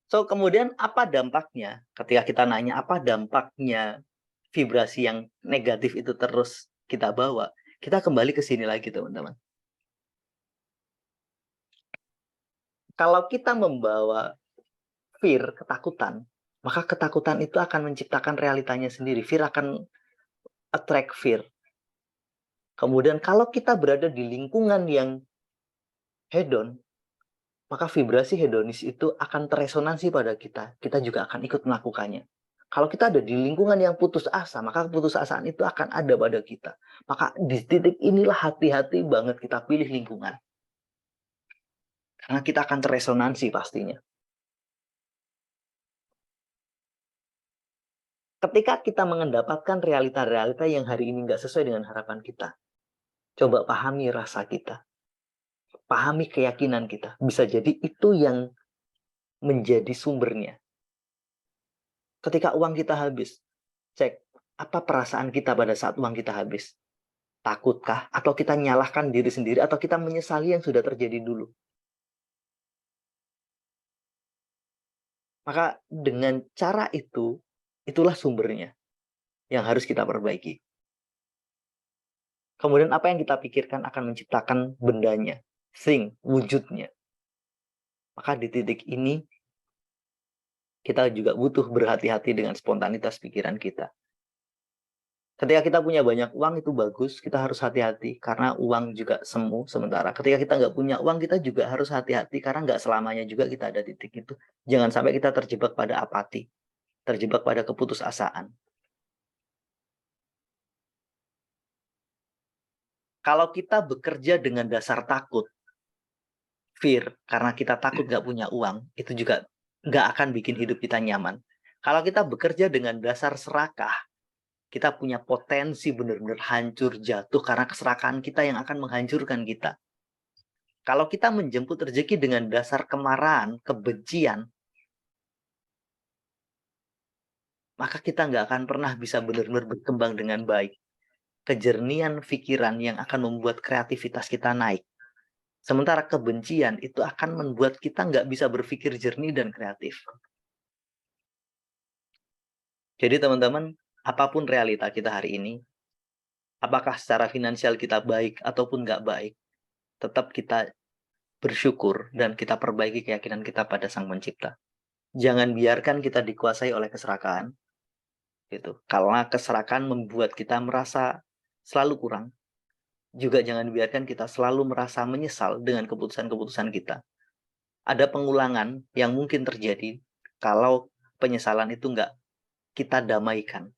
So, kemudian apa dampaknya? Ketika kita nanya apa dampaknya vibrasi yang negatif itu terus kita bawa, kita kembali ke sini lagi teman-teman. Kalau kita membawa fear, ketakutan, maka ketakutan itu akan menciptakan realitanya sendiri. Fear akan attract fear. Kemudian kalau kita berada di lingkungan yang hedon, maka vibrasi hedonis itu akan teresonansi pada kita. Kita juga akan ikut melakukannya. Kalau kita ada di lingkungan yang putus asa, maka keputusasaan itu akan ada pada kita. Maka di titik inilah hati-hati banget kita pilih lingkungan. Karena kita akan teresonansi pastinya. Ketika kita mendapatkan realita-realita yang hari ini nggak sesuai dengan harapan kita, coba pahami rasa kita. Pahami keyakinan kita. Bisa jadi itu yang menjadi sumbernya. Ketika uang kita habis, cek apa perasaan kita pada saat uang kita habis. Takutkah? Atau kita nyalahkan diri sendiri? Atau kita menyesali yang sudah terjadi dulu? Maka dengan cara itu, itulah sumbernya yang harus kita perbaiki. Kemudian apa yang kita pikirkan akan menciptakan bendanya, wujudnya. Maka di titik ini kita juga butuh berhati-hati dengan spontanitas pikiran kita. Ketika kita punya banyak uang itu bagus, kita harus hati-hati karena uang juga semu sementara. Ketika kita nggak punya uang, kita juga harus hati-hati karena nggak selamanya juga kita ada di titik itu. Jangan sampai kita terjebak pada apati, terjebak pada keputusasaan. Kalau kita bekerja dengan dasar takut, fear, karena kita takut nggak punya uang, itu juga nggak akan bikin hidup kita nyaman. Kalau kita bekerja dengan dasar serakah, kita punya potensi benar-benar hancur jatuh karena keserakahan kita yang akan menghancurkan kita. Kalau kita menjemput rezeki dengan dasar kemarahan, kebencian, maka kita nggak akan pernah bisa benar-benar berkembang dengan baik. Kejernihan pikiran yang akan membuat kreativitas kita naik. Sementara kebencian itu akan membuat kita nggak bisa berpikir jernih dan kreatif. Jadi teman-teman, apapun realita kita hari ini, apakah secara finansial kita baik ataupun nggak baik, tetap kita bersyukur dan kita perbaiki keyakinan kita pada Sang Pencipta. Jangan biarkan kita dikuasai oleh keserakahan. Gitu. Karena keserakahan membuat kita merasa selalu kurang. Juga jangan biarkan kita selalu merasa menyesal dengan keputusan-keputusan kita. Ada pengulangan yang mungkin terjadi kalau penyesalan itu nggak kita damaikan.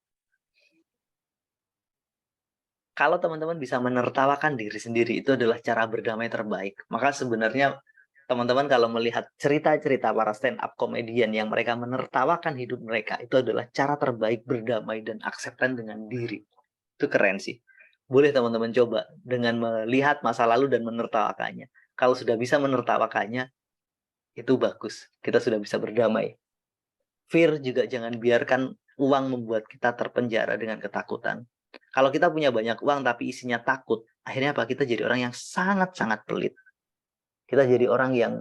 Kalau teman-teman bisa menertawakan diri sendiri, itu adalah cara berdamai terbaik. Maka sebenarnya teman-teman kalau melihat cerita-cerita para stand-up komedian yang mereka menertawakan hidup mereka, itu adalah cara terbaik berdamai dan akseptan dengan diri. Itu keren sih. Boleh teman-teman coba dengan melihat masa lalu dan menertawakannya. Kalau sudah bisa menertawakannya, itu bagus. Kita sudah bisa berdamai. Fear juga jangan biarkan uang membuat kita terpenjara dengan ketakutan. Kalau kita punya banyak uang tapi isinya takut, akhirnya apa? Kita jadi orang yang sangat-sangat pelit. Kita jadi orang yang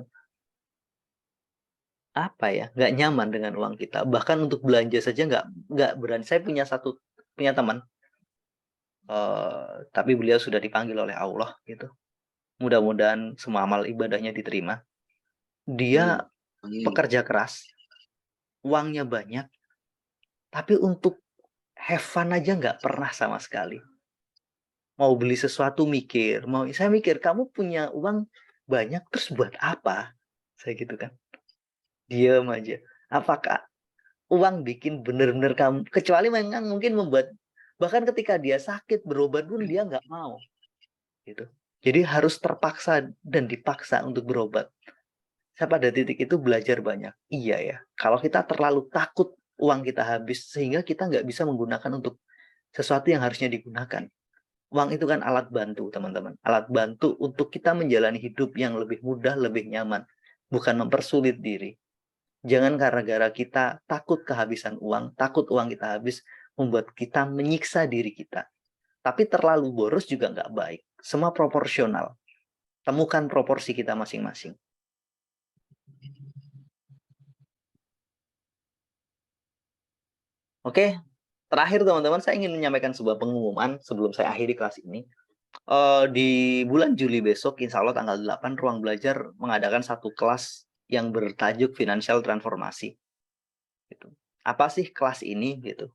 nggak nyaman dengan uang kita. Bahkan untuk belanja saja nggak berani. Saya punya teman, tapi beliau sudah dipanggil oleh Allah gitu. Mudah-mudahan semua amal ibadahnya diterima. Dia pekerja keras, uangnya banyak, tapi untuk have fun aja nggak pernah sama sekali. Mau beli sesuatu saya mikir kamu punya uang banyak terus buat apa? Saya gitu kan. Diam aja. Apakah uang bikin benar-benar kamu, kecuali memang mungkin membuat, bahkan ketika dia sakit berobat pun dia nggak mau. Gitu. Jadi harus terpaksa dan dipaksa untuk berobat. Saya pada titik itu belajar banyak. Iya ya, kalau kita terlalu takut uang kita habis, sehingga kita nggak bisa menggunakan untuk sesuatu yang harusnya digunakan. Uang itu kan alat bantu, teman-teman. Alat bantu untuk kita menjalani hidup yang lebih mudah, lebih nyaman. Bukan mempersulit diri. Jangan gara-gara kita takut kehabisan uang, takut uang kita habis, membuat kita menyiksa diri kita. Tapi terlalu boros juga nggak baik. Semua proporsional. Temukan proporsi kita masing-masing. Oke, terakhir teman-teman, saya ingin menyampaikan sebuah pengumuman sebelum saya akhiri kelas ini. Di bulan Juli besok, insya Allah tanggal 8, Ruang Belajar mengadakan satu kelas yang bertajuk Financial Transformasi. Gitu. Apa sih kelas ini? Gitu.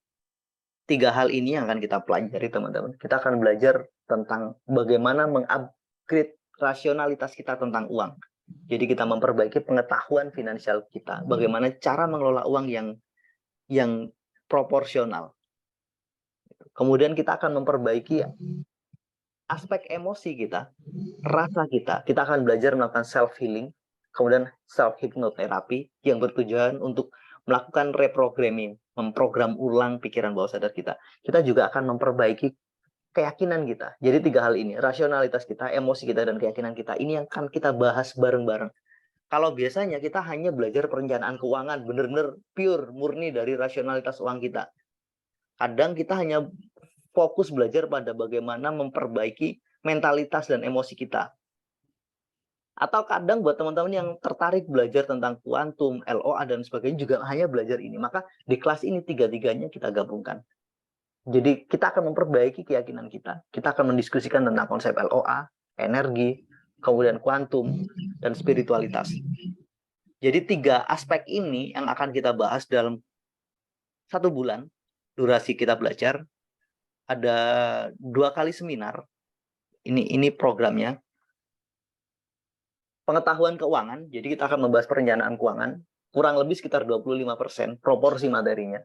3 hal ini yang akan kita pelajari, teman-teman. Kita akan belajar tentang bagaimana mengupgrade rasionalitas kita tentang uang. Jadi kita memperbaiki pengetahuan finansial kita. Bagaimana cara mengelola uang yang proporsional. Kemudian kita akan memperbaiki aspek emosi kita, rasa kita. Kita akan belajar melakukan self-healing, kemudian self-hypnotherapy yang bertujuan untuk melakukan reprogramming, memprogram ulang pikiran bawah sadar kita. Kita juga akan memperbaiki keyakinan kita. Jadi 3 hal ini, rasionalitas kita, emosi kita, dan keyakinan kita. Ini yang akan kita bahas bareng-bareng. Kalau biasanya kita hanya belajar perencanaan keuangan, benar-benar pure, murni dari rasionalitas uang kita. Kadang kita hanya fokus belajar pada bagaimana memperbaiki mentalitas dan emosi kita. Atau kadang buat teman-teman yang tertarik belajar tentang kuantum, LOA, dan sebagainya juga hanya belajar ini. Maka di kelas ini 3-tiganya kita gabungkan. Jadi kita akan memperbaiki keyakinan kita. Kita akan mendiskusikan tentang konsep LOA, energi, kemudian kuantum, dan spiritualitas. Jadi 3 aspek ini yang akan kita bahas dalam 1 bulan durasi kita belajar. Ada 2 kali seminar. Ini programnya. Pengetahuan keuangan, jadi kita akan membahas perencanaan keuangan, kurang lebih sekitar 25% proporsi materinya.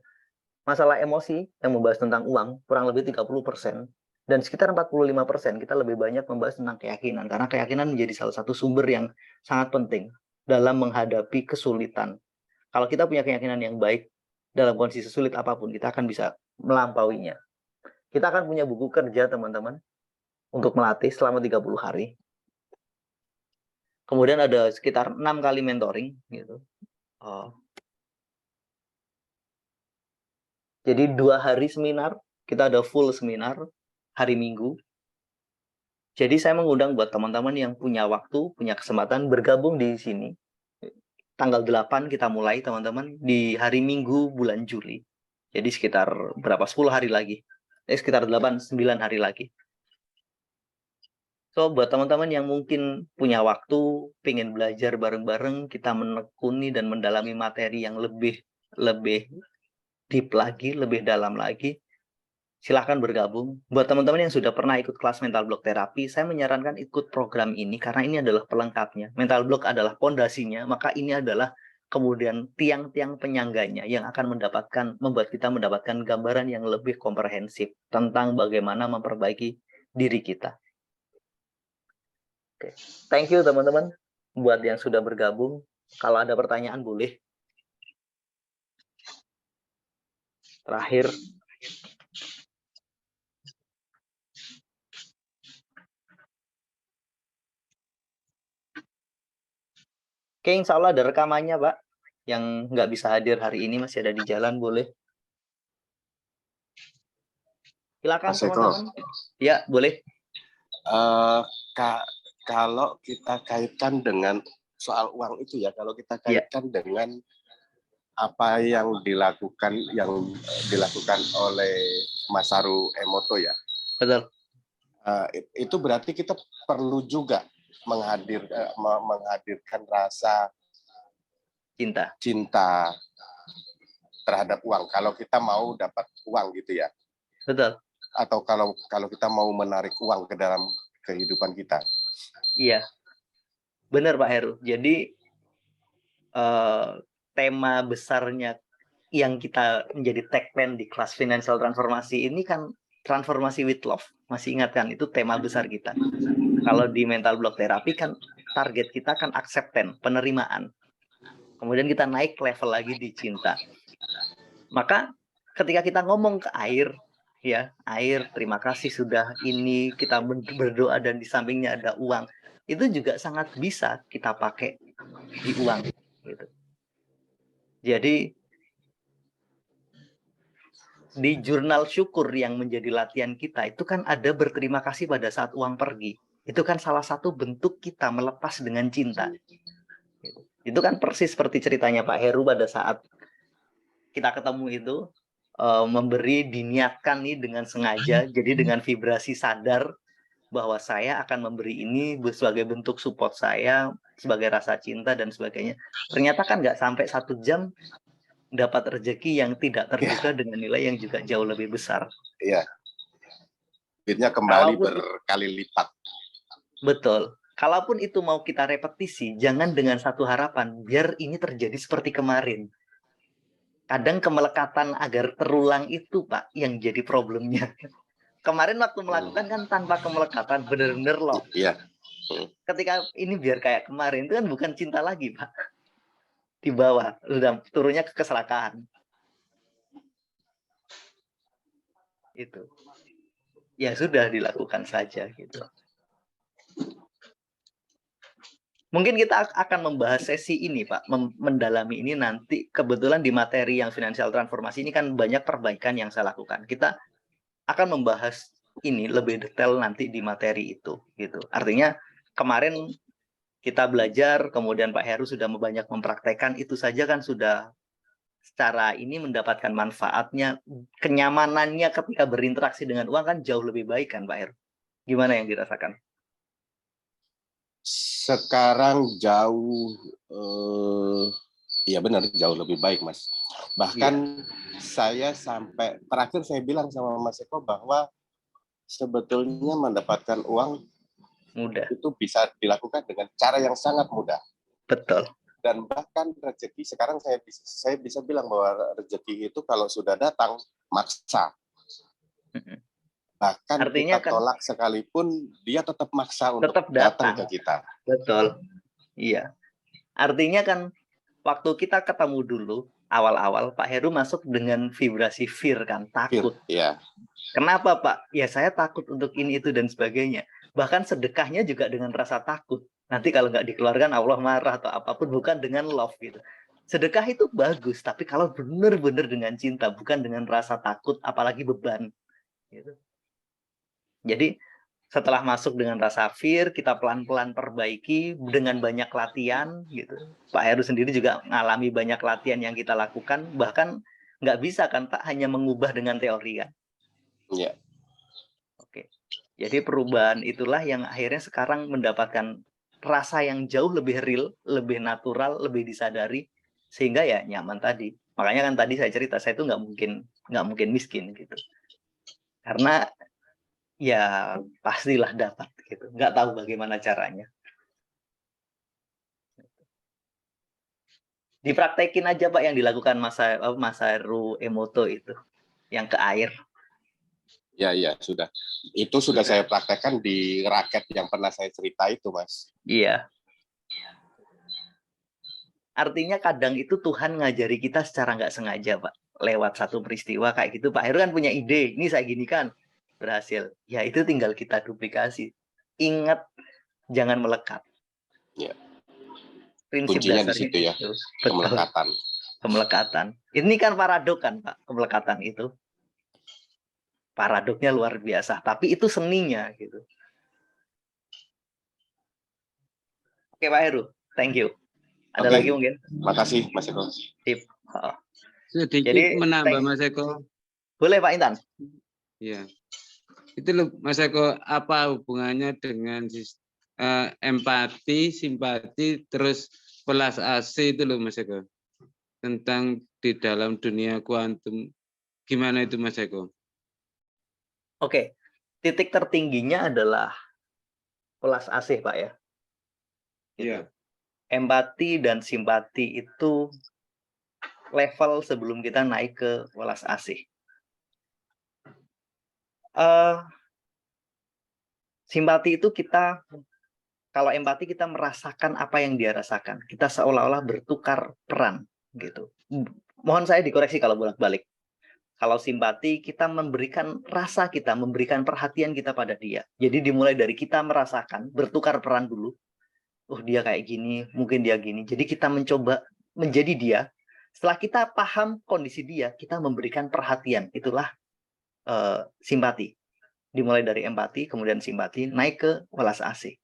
Masalah emosi yang membahas tentang uang, kurang lebih 30%. Dan sekitar 45% kita lebih banyak membahas tentang keyakinan, karena keyakinan menjadi salah satu sumber yang sangat penting dalam menghadapi kesulitan. Kalau kita punya keyakinan yang baik, dalam kondisi sulit apapun, kita akan bisa melampauinya. Kita akan punya buku kerja, teman-teman, untuk melatih selama 30 hari. Kemudian ada sekitar 6 kali mentoring gitu. Jadi 2 hari seminar, kita ada full seminar hari Minggu. Jadi saya mengundang buat teman-teman yang punya waktu, punya kesempatan bergabung di sini. Tanggal 8 kita mulai, teman-teman, di hari Minggu bulan Juli. Jadi sekitar berapa? 10 hari lagi. Sekitar 8-9 hari lagi. So, buat teman-teman yang mungkin punya waktu, pengen belajar bareng-bareng, kita menekuni dan mendalami materi yang lebih deep lagi, lebih dalam lagi, silahkan bergabung. Buat teman-teman yang sudah pernah ikut kelas mental block terapi, saya menyarankan ikut program ini karena ini adalah pelengkapnya. Mental block adalah pondasinya, maka ini adalah kemudian tiang-tiang penyangganya yang akan membuat kita mendapatkan gambaran yang lebih komprehensif tentang bagaimana memperbaiki diri kita. Oke. Thank you teman-teman buat yang sudah bergabung. Kalau ada pertanyaan boleh. Terakhir. Oke, insya Allah ada rekamannya, Pak. Yang nggak bisa hadir hari ini masih ada di jalan, boleh. Silakan teman-teman. Ya, boleh. Kalau kita kaitkan dengan soal uang itu ya, kalau kita kaitkan dengan apa yang dilakukan oleh Masaru Emoto ya. Betul. Itu berarti kita perlu juga menghadirkan rasa cinta terhadap uang. Kalau kita mau dapat uang gitu ya. Betul. Atau kalau kita mau menarik uang ke dalam kehidupan kita. Iya, benar Pak Heru. Jadi tema besarnya yang kita menjadi tagline di kelas financial transformasi ini kan transformasi with love. Masih ingat kan, itu tema besar kita. Kalau di mental block terapi kan target kita kan acceptance, penerimaan. Kemudian kita naik level lagi di cinta. Maka ketika kita ngomong ke air, ya air, terima kasih sudah ini, kita berdoa dan di sampingnya ada uang, itu juga sangat bisa kita pakai di uang gitu. Jadi di jurnal syukur yang menjadi latihan kita itu kan ada berterima kasih pada saat uang pergi. Itu kan salah satu bentuk kita melepas dengan cinta. Itu kan persis seperti ceritanya Pak Heru pada saat kita ketemu itu, memberi, diniatkan nih dengan sengaja, jadi dengan vibrasi sadar bahwa saya akan memberi ini sebagai bentuk support saya, sebagai rasa cinta dan sebagainya. Ternyata kan nggak sampai 1 jam dapat rezeki yang tidak terduga dengan nilai yang juga jauh lebih besar. Iya. Duitnya kembali berkali lipat. Betul. Kalaupun itu mau kita repetisi, jangan dengan satu harapan, biar ini terjadi seperti kemarin. Kadang kemelekatan agar terulang itu, Pak, yang jadi problemnya. Kemarin waktu melakukan kan tanpa kemelekatan, bener-bener loh. Iya. Ketika ini biar kayak kemarin, itu kan bukan cinta lagi, Pak. Di bawah, sudah turunnya ke keserakaan. Itu. Ya sudah, dilakukan saja, gitu. Mungkin kita akan membahas sesi ini, Pak, mendalami ini nanti. Kebetulan di materi yang financial transformasi ini kan banyak perbaikan yang saya lakukan. Kita akan membahas ini lebih detail nanti di materi itu, gitu. Artinya kemarin kita belajar, kemudian Pak Heru sudah banyak mempraktekkan, itu saja kan sudah secara ini mendapatkan manfaatnya, kenyamanannya ketika berinteraksi dengan uang kan jauh lebih baik kan Pak Heru. Gimana yang dirasakan? Sekarang jauh, iya benar, jauh lebih baik, Mas. Bahkan saya sampai terakhir saya bilang sama Mas Eko bahwa sebetulnya mendapatkan uang Mudah. itu bisa dilakukan dengan cara yang sangat mudah. Betul. Dan bahkan rezeki, sekarang saya bisa bilang bahwa rezeki itu kalau sudah datang, maksa. Bahkan Artinya kita kan tolak sekalipun, dia tetap maksa untuk tetap datang datang. ke kita. Betul. Iya. Artinya kan waktu kita ketemu dulu, awal-awal Pak Heru masuk dengan vibrasi fear kan, takut. Ya. Kenapa Pak? Ya saya takut untuk ini, itu, dan sebagainya. Bahkan sedekahnya juga dengan rasa takut. Nanti kalau nggak dikeluarkan Allah marah atau apapun, bukan dengan love gitu. Sedekah itu bagus, tapi kalau benar-benar dengan cinta, bukan dengan rasa takut, apalagi beban. Gitu. Jadi setelah masuk dengan rasa fear, kita pelan-pelan perbaiki dengan banyak latihan gitu. Pak Heru sendiri juga mengalami banyak latihan yang kita lakukan, bahkan nggak bisa kan Pak hanya mengubah dengan teori kan. Iya. Oke. Jadi perubahan itulah yang akhirnya sekarang mendapatkan rasa yang jauh lebih real, lebih natural, lebih disadari, sehingga ya nyaman tadi. Makanya kan tadi saya cerita, saya itu nggak mungkin miskin gitu. Karena ya pastilah dapat gitu. Nggak tahu bagaimana caranya. Dipraktekin aja Pak yang dilakukan Masaru Emoto itu, yang ke air. Ya, sudah. Itu sudah saya praktekkan di raket yang pernah saya cerita itu, Mas. Iya. Artinya kadang itu Tuhan ngajari kita secara nggak sengaja, Pak. Lewat satu peristiwa kayak gitu, Pak Heru kan punya ide, ini saya gini kan, berhasil. Ya itu tinggal kita duplikasi. Ingat, jangan melekat. Ya. Prinsip Kuncinya di dasarnya situ ya, itu. kemelekatan. Kemelekatan. Ini kan paradok kan, Pak, kemelekatan itu. Paradoknya luar biasa, tapi itu seninya gitu. Oke, Pak Heru, thank you. Ada lagi mungkin? Makasih, Mas Eko. Sip. Sedikit Jadi, menambah Mas Eko. Boleh Pak Intan? Iya. Itu loh Mas Eko, apa hubungannya dengan empati, simpati, terus welas asih itu loh Mas Eko. Tentang di dalam dunia kuantum. Gimana itu Mas Eko? Oke. Titik tertingginya adalah welas asih, Pak ya. Gitu. Iya. Empati dan simpati itu level sebelum kita naik ke welas asih. Simpati itu kita, kalau empati kita merasakan apa yang dia rasakan. Kita seolah-olah bertukar peran gitu. Mohon saya dikoreksi kalau bolak-balik. Kalau simpati kita memberikan rasa kita, memberikan perhatian kita pada dia. Jadi dimulai dari kita merasakan, bertukar peran dulu. Oh dia kayak gini, mungkin dia gini. Jadi kita mencoba menjadi dia. Setelah kita paham kondisi dia, kita memberikan perhatian. Itulah simpati. Dimulai dari empati, kemudian simpati, naik ke welas asih.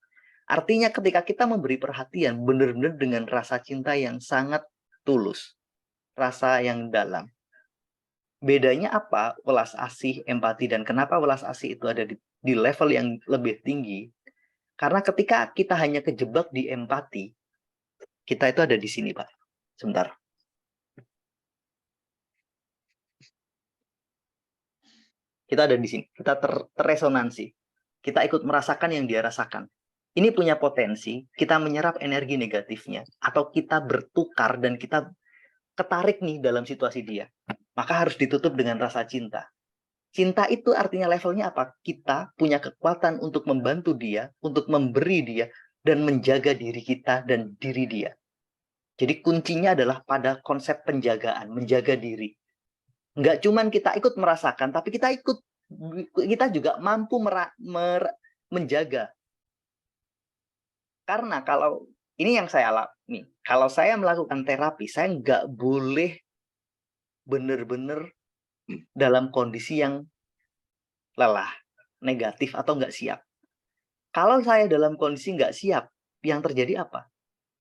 Artinya ketika kita memberi perhatian, benar-benar dengan rasa cinta yang sangat tulus. Rasa yang dalam. Bedanya apa welas asih, empati, dan kenapa welas asih itu ada di level yang lebih tinggi? Karena ketika kita hanya kejebak di empati, kita itu ada di sini, Pak. Sebentar. Kita ada di sini. Kita terresonansi. Kita ikut merasakan yang dia rasakan. Ini punya potensi, kita menyerap energi negatifnya. Atau kita bertukar dan kita ketarik nih dalam situasi dia. Maka harus ditutup dengan rasa cinta. Cinta itu artinya levelnya apa? Kita punya kekuatan untuk membantu dia, untuk memberi dia, dan menjaga diri kita dan diri dia. Jadi kuncinya adalah pada konsep penjagaan, menjaga diri. Nggak cuman kita ikut merasakan, tapi kita juga mampu menjaga. Karena kalau ini yang saya alami, kalau saya melakukan terapi, saya nggak boleh benar-benar dalam kondisi yang lelah, negatif, atau nggak siap. Kalau saya dalam kondisi nggak siap, yang terjadi apa?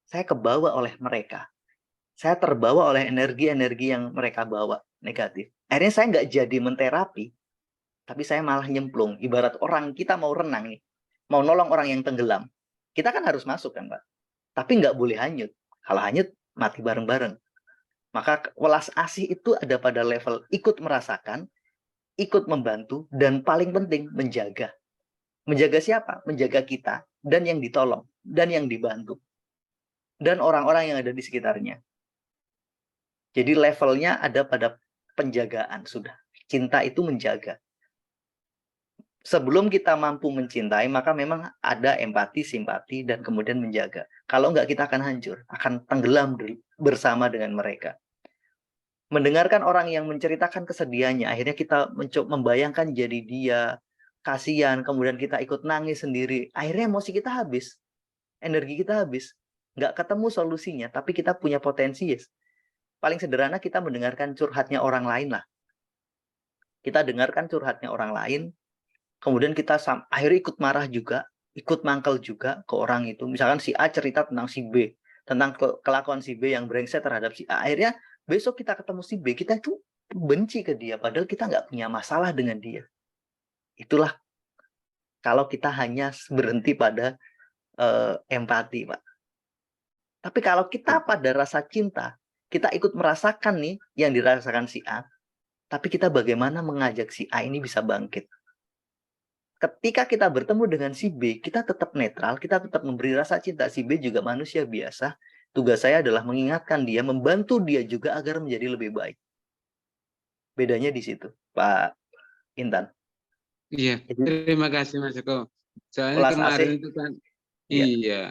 Saya kebawa oleh mereka. Saya terbawa oleh energi-energi yang mereka bawa, negatif. Akhirnya saya nggak jadi menterapi, tapi saya malah nyemplung. Ibarat orang kita mau renang nih, mau nolong orang yang tenggelam. Kita kan harus masuk kan, Pak. Tapi nggak boleh hanyut. Kalau hanyut, mati bareng-bareng. Maka welas asih itu ada pada level ikut merasakan, ikut membantu, dan paling penting menjaga. Menjaga siapa? Menjaga kita, dan yang ditolong, dan yang dibantu. Dan orang-orang yang ada di sekitarnya. Jadi levelnya ada pada penjagaan sudah. Cinta itu menjaga. Sebelum kita mampu mencintai, maka memang ada empati, simpati, dan kemudian menjaga. Kalau enggak, kita akan hancur, akan tenggelam bersama dengan mereka. Mendengarkan orang yang menceritakan kesedihannya, akhirnya kita mencoba membayangkan jadi dia, kasihan, kemudian kita ikut nangis sendiri. Akhirnya emosi kita habis, energi kita habis. Nggak ketemu solusinya, tapi kita punya potensi. Yes. Paling sederhana kita mendengarkan curhatnya orang lain lah. Kita dengarkan curhatnya orang lain, kemudian kita akhirnya ikut marah juga, ikut mangkel juga ke orang itu. Misalkan si A cerita tentang si B, tentang kelakuan si B yang brengsek terhadap si A. Akhirnya besok kita ketemu si B, kita itu benci ke dia, padahal kita nggak punya masalah dengan dia. Itulah kalau kita hanya berhenti pada empati, Pak. Tapi kalau kita pada rasa cinta, kita ikut merasakan nih yang dirasakan si A, tapi kita bagaimana mengajak si A ini bisa bangkit. Ketika kita bertemu dengan si B, kita tetap netral, kita tetap memberi rasa cinta. Si B juga manusia biasa. Tugas saya adalah mengingatkan dia, membantu dia juga agar menjadi lebih baik. Bedanya di situ, Pak Intan. Iya, Jadi, terima kasih Mas Eko. Soalnya welas kemarin asih. itu kan, Iya. iya,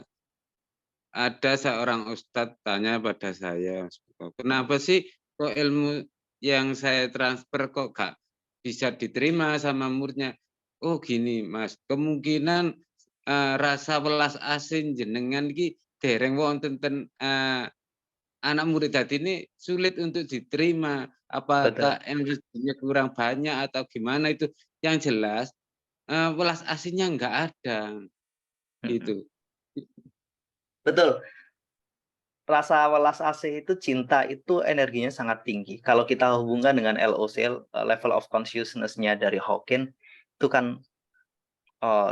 ada seorang ustadz tanya pada saya, Mas Eko, kenapa sih kok ilmu yang saya transfer kok gak bisa diterima sama muridnya? Oh gini Mas, kemungkinan rasa welas asih jenengan iki dereng wonten ten anak murid tadi ini sulit untuk diterima. Betul. Apakah energinya kurang banyak atau gimana itu? Yang jelas welas asihnya nggak ada, gitu. Betul. Rasa welas asih itu, cinta itu energinya sangat tinggi. Kalau kita hubungkan dengan LOC, level of consciousness-nya dari Hawking, itu kan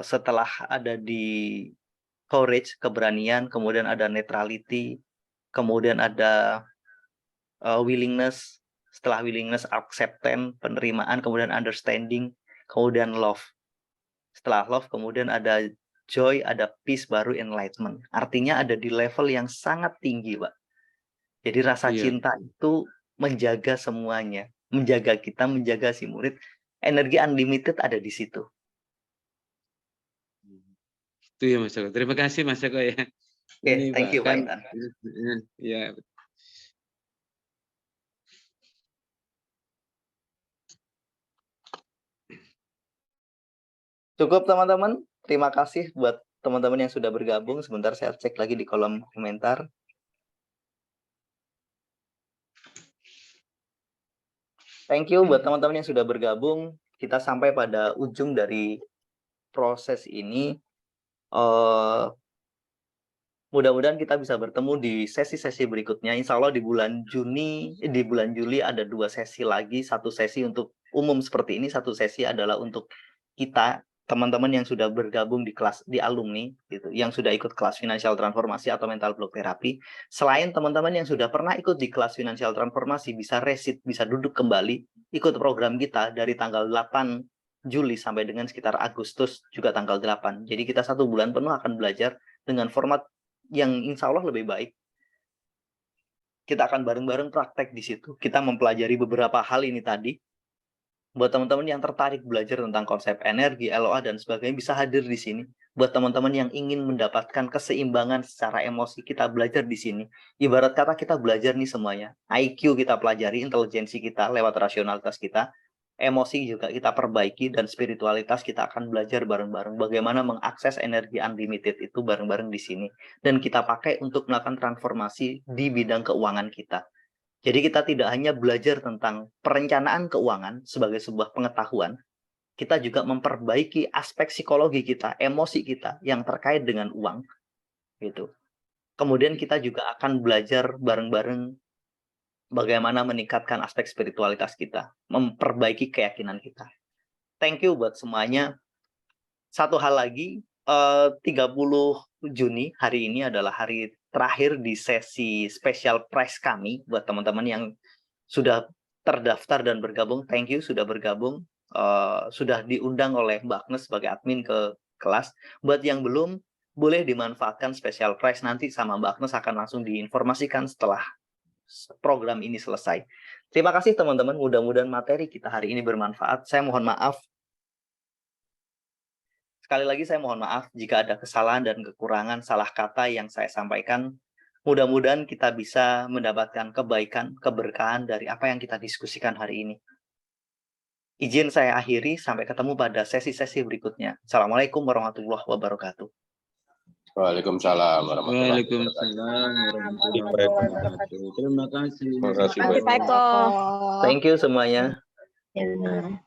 setelah ada di courage, keberanian, kemudian ada neutrality, kemudian ada willingness, setelah willingness acceptance, penerimaan, kemudian understanding, kemudian love. Setelah love kemudian ada joy, ada peace, baru enlightenment. Artinya ada di level yang sangat tinggi, Pak. Jadi rasa cinta itu menjaga semuanya, menjaga kita, menjaga si murid. Energi unlimited ada di situ. Itu ya Mas Eko. Terima kasih Mas Eko ya. Oke, thank you Pak kan, Intan. ya. Cukup teman-teman. Terima kasih buat teman-teman yang sudah bergabung. Sebentar saya cek lagi di kolom komentar. Thank you buat teman-teman yang sudah bergabung. Kita sampai pada ujung dari proses ini. Mudah-mudahan kita bisa bertemu di sesi-sesi berikutnya. Insya Allah di bulan Juli ada 2 sesi lagi. 1 sesi untuk umum seperti ini, 1 sesi adalah untuk kita, teman-teman yang sudah bergabung di kelas, di alumni, gitu, yang sudah ikut kelas finansial transformasi atau mental block therapy. Selain teman-teman yang sudah pernah ikut di kelas finansial transformasi, bisa resit, bisa duduk kembali, ikut program kita dari tanggal 8 Juli sampai dengan sekitar Agustus, juga tanggal 8. Jadi kita 1 bulan penuh akan belajar dengan format yang insya Allah lebih baik. Kita akan bareng-bareng praktek di situ. Kita mempelajari beberapa hal ini tadi. Buat teman-teman yang tertarik belajar tentang konsep energi, LOA, dan sebagainya, bisa hadir di sini. Buat teman-teman yang ingin mendapatkan keseimbangan secara emosi, kita belajar di sini. Ibarat kata kita belajar nih semuanya. IQ kita pelajari, intelijensi kita lewat rasionalitas kita, emosi juga kita perbaiki, dan spiritualitas kita akan belajar bareng-bareng. Bagaimana mengakses energi unlimited itu bareng-bareng di sini. Dan kita pakai untuk melakukan transformasi di bidang keuangan kita. Jadi kita tidak hanya belajar tentang perencanaan keuangan sebagai sebuah pengetahuan, kita juga memperbaiki aspek psikologi kita, emosi kita yang terkait dengan uang, gitu. Kemudian kita juga akan belajar bareng-bareng bagaimana meningkatkan aspek spiritualitas kita, memperbaiki keyakinan kita. Thank you buat semuanya. Satu hal lagi, 30 Juni hari ini adalah hari terakhir di sesi special prize kami buat teman-teman yang sudah terdaftar dan bergabung. Thank you sudah bergabung. Sudah diundang oleh Mbak Agnes sebagai admin ke kelas. Buat yang belum, boleh dimanfaatkan special prize, nanti sama Mbak Agnes akan langsung diinformasikan setelah program ini selesai. Terima kasih teman-teman, mudah-mudahan materi kita hari ini bermanfaat. Saya mohon maaf. Sekali lagi saya mohon maaf jika ada kesalahan dan kekurangan salah kata yang saya sampaikan. Mudah-mudahan kita bisa mendapatkan kebaikan, keberkahan dari apa yang kita diskusikan hari ini. Izin saya akhiri, sampai ketemu pada sesi-sesi berikutnya. Assalamualaikum warahmatullahi wabarakatuh. Waalaikumsalam warahmatullahi wabarakatuh. Waalaikumsalam warahmatullahi wabarakatuh. Terima kasih. Terima kasih. Terima kasih Pak Eko. Thank you semuanya. Ya.